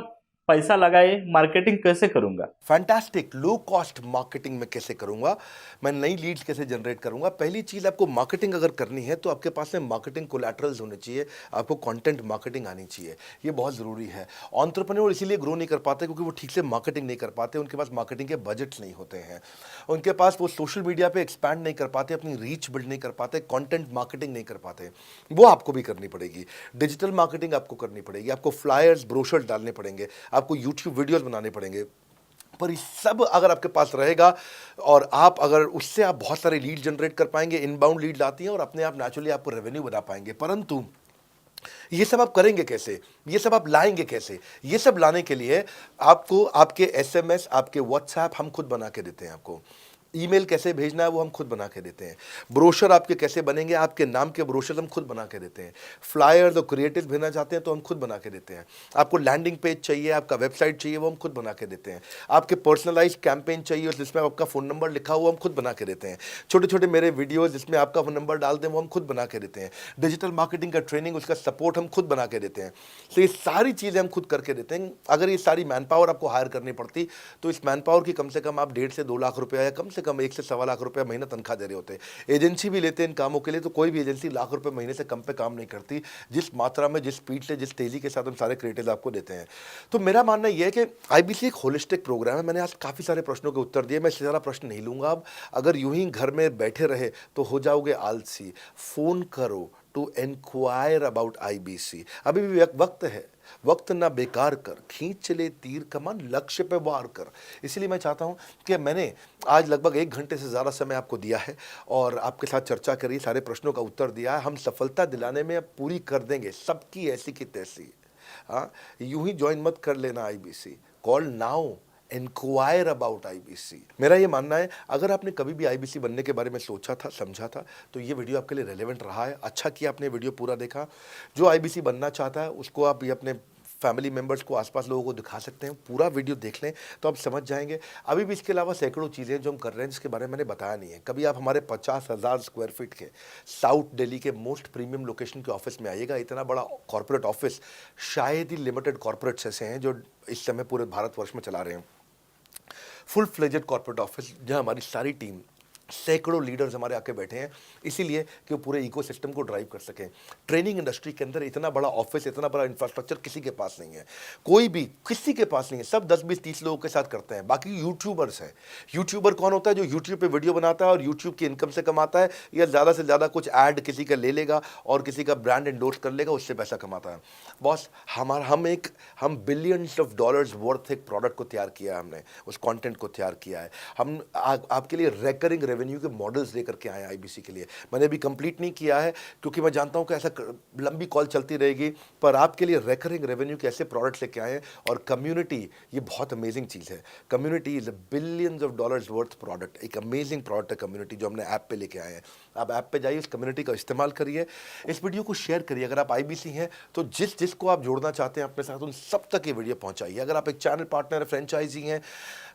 पैसा लगाए मार्केटिंग कैसे करूंगा? फैंटास्टिक। लो कॉस्ट मार्केटिंग में कैसे करूंगा, मैं नई लीड्स कैसे जनरेट करूंगा। पहली चीज, आपको मार्केटिंग अगर करनी है तो आपके पास में मार्केटिंग कोलैटरल्स होने चाहिए, आपको कंटेंट मार्केटिंग आनी चाहिए, ये बहुत जरूरी है। एंटरप्रेन्योर इसीलिए ग्रो नहीं कर पाते क्योंकि वो ठीक से मार्केटिंग नहीं कर पाते, उनके पास मार्केटिंग के बजट्स नहीं होते हैं, उनके पास वो सोशल मीडिया पे एक्सपैंड नहीं कर पाते, अपनी रीच बिल्ड नहीं कर पाते, कंटेंट मार्केटिंग नहीं कर पाते। वो आपको भी करनी पड़ेगी। डिजिटल मार्केटिंग आपको करनी पड़ेगी, आपको फ्लायर्स ब्रोशर्स डालने पड़ेंगे, आपको यूट्यूब वीडियोस बनाने पड़ेंगे। पर ये सब अगर आपके पास रहेगा और आप अगर उससे आप बहुत सारे लीड जनरेट कर पाएंगे, इनबाउंड लीड आती हैं और अपने आप नेचुरली आपको रेवेन्यू बना पाएंगे। परंतु ये सब आप करेंगे कैसे, ये सब आप लाएंगे कैसे? ये सब लाने के लिए आपको आपके SMS, आपके व्हाट्सएप हम खुद बना के देते हैं। आपको ईमेल कैसे भेजना है वो हम खुद बना के देते हैं। ब्रोशर आपके कैसे बनेंगे, आपके नाम के ब्रोशर हम खुद बना के देते हैं। फ्लायर्स और क्रिएटिव भेजना चाहते हैं तो हम खुद बना के देते हैं। आपको लैंडिंग पेज चाहिए, आपका वेबसाइट चाहिए, वो हम खुद बना के देते हैं। आपके पर्सनलाइज कैंपेन चाहिए जिसमें आपका फ़ोन नंबर लिखा हुआ, हम खुद बना के देते हैं। छोटे छोटे मेरे वीडियोज़ जिसमें आपका फ़ोन नंबर डाल दें वो हम खुद बना के देते हैं। डिजिटल मार्केटिंग का ट्रेनिंग, उसका सपोर्ट हम खुद बना के देते हैं। तो ये सारी चीज़ें हम खुद करके देते हैं। अगर ये सारी मैन पावर आपको हायर करनी पड़ती तो इस मैन पावर की कम से कम आप 1.5 से 2 लाख रुपया या कम से कम 1 से 1.25 लाख रुपया महीना तनख्वाह दे रहे होते हैं। एजेंसी भी लेते हैं इन कामों के लिए, तो कोई भी एजेंसी लाख रुपए महीने से कम पे काम नहीं करती, जिस मात्रा में, जिस स्पीड से, जिस तेजी के साथ हम सारे क्रिएटिव आपको देते हैं। तो मेरा मानना यह है कि IBC एक होलिस्टिक प्रोग्राम है। मैंने आज काफ़ी सारे प्रश्नों के उत्तर दिए, मैं इससे ज़्यादा प्रश्न नहीं लूँगा अब। अगर यूं ही घर में बैठे रहे तो हो जाओगे आलसी। फ़ोन करो टू इंक्वायर अबाउट IBC। अभी भी वक्त है, वक्त ना बेकार कर, खींच चले तीर कमान, लक्ष्य पे वार कर। इसलिए मैं चाहता हूं कि मैंने आज लगभग 1 घंटे से ज़्यादा समय आपको दिया है और आपके साथ चर्चा करी, सारे प्रश्नों का उत्तर दिया है। हम सफलता दिलाने में अब पूरी कर देंगे, सबकी ऐसी की तैसी। हाँ, यूं ही ज्वाइन मत कर लेना IBC। Call now, inquire about IBC। मेरा ये मानना है, अगर आपने कभी भी IBC बनने के बारे में सोचा था, समझा था, तो ये वीडियो आपके लिए रेलेवेंट रहा है। अच्छा किया आपने वीडियो पूरा देखा। जो IBC बनना चाहता है उसको आप ये अपने फैमिली मेम्बर्स को, आसपास लोगों को दिखा सकते हैं। पूरा वीडियो देख लें तो आप समझ जाएंगे। अभी भी इसके अलावा सैकड़ों चीज़ें जो हम कर रहे हैं जिसके बारे में मैंने बताया नहीं है। कभी आप हमारे 50,000 स्क्वायर फीट के साउथ दिल्ली के मोस्ट प्रीमियम लोकेशन के ऑफिस में आइएगा। इतना बड़ा कॉर्पोरेट ऑफिस शायद ही लिमिटेड कॉर्पोरेट्स ऐसे हैं जो इस समय पूरे भारतवर्ष में चला रहे हैं। फुल फ्लेजेड कॉर्पोरेट ऑफिस जहाँ हमारी सारी टीम, सैकड़ों लीडर्स हमारे आके बैठे हैं, इसीलिए कि वो पूरे इकोसिस्टम को ड्राइव कर सकें। ट्रेनिंग इंडस्ट्री के अंदर इतना बड़ा ऑफिस, इतना बड़ा इंफ्रास्ट्रक्चर किसी के पास नहीं है, कोई भी किसी के पास नहीं है। सब 10, 20, 30 लोगों के साथ करते हैं। बाकी यूट्यूबर्स हैं। यूट्यूबर कौन होता है? जो यूट्यूब पे वीडियो बनाता है और यूट्यूब की इनकम से कमाता है, या ज़्यादा से ज़्यादा कुछ ऐड किसी का ले लेगा और किसी का ब्रांड एंडोर्स कर लेगा, उससे पैसा कमाता है। बॉस, हम बिलियंस ऑफ डॉलर्स वर्थ एक प्रोडक्ट को तैयार किया है, हमने उस कंटेंट को तैयार किया है। हम आपके लिए रेकरिंग रेवेन्यू के मॉडल्स लेकर के आए IBC के लिए। मैंने अभी कंप्लीट नहीं किया है क्योंकि मैं जानता हूं कि ऐसा लंबी कॉल चलती रहेगी, पर आपके लिए रेकरिंग रेवेन्यू के ऐसे प्रोडक्ट्स लेके आए हैं। और कम्युनिटी, ये बहुत अमेजिंग चीज़ है। Community is a billions of dollars worth product. एक अमेजिंग प्रोडक्ट है कम्युनिटी, जो हमने ऐप पे लेके आए हैं। आप ऐप पे जाइए, इस कम्युनिटी का इस्तेमाल करिए, इस वीडियो को शेयर करिए। अगर आप IBC हैं तो जिसको आप जोड़ना चाहते हैं अपने साथ, उन सब तक ये वीडियो पहुंचाइए। अगर आप एक चैनल पार्टनर, फ्रेंचाइजी हैं,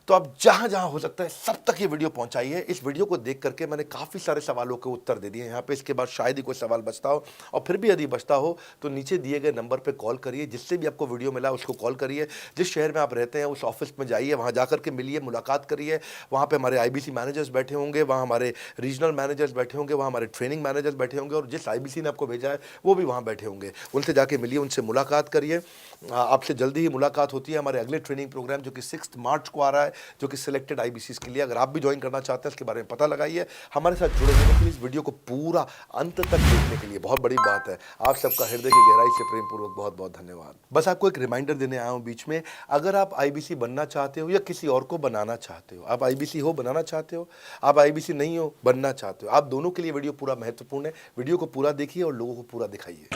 तो आप जहां जहां हो सकता है सब तक ये वीडियो पहुंचाइए। इस वीडियो को देख करके मैंने काफ़ी सारे सवालों के उत्तर दे दिए यहाँ पे। इसके बाद शायद ही कोई सवाल बचता हो, और फिर भी यदि बचता हो तो नीचे दिए गए नंबर पे कॉल करिए। जिससे भी आपको वीडियो मिला उसको कॉल करिए। जिस शहर में आप रहते हैं उस ऑफिस में जाइए, वहाँ जाकर के मिलिए, मुलाकात करिए। वहाँ पे हमारे IBC मैनेजर्स बैठे होंगे, वहाँ हमारे रीजनल मैनेजर्स बैठे होंगे, वहाँ हमारे ट्रेनिंग मैनेजर्स बैठे होंगे, और जिस IBC ने आपको भेजा है वो भी वहाँ बैठे होंगे। उनसे जाके मिलिए, उनसे मुलाकात करिए। आपसे जल्दी ही मुलाकात होती है। हमारे अगले ट्रेनिंग प्रोग्राम जो कि 6 मार्च को आ रहा है, जो कि सिलेक्टेड IBCs के लिए, अगर आप भी ज्वाइन करना चाहते हैं इसके बारे में पता लगाइए। हमारे साथ जुड़े रहने के लिए, इस वीडियो को पूरा अंत तक देखने के लिए बहुत बड़ी बात है। आप सबका हृदय की गहराई से प्रेम पूर्वक बहुत बहुत धन्यवाद। बस आपको एक रिमाइंडर देने आया हूँ बीच में, अगर आप IBC बनना चाहते हो या किसी और को बनाना चाहते हो, आप IBC हो, बनाना चाहते हो, आप IBC नहीं हो, बनना चाहते हो, आप दोनों के लिए वीडियो पूरा महत्वपूर्ण है। वीडियो को पूरा देखिए और लोगों को पूरा दिखाइए।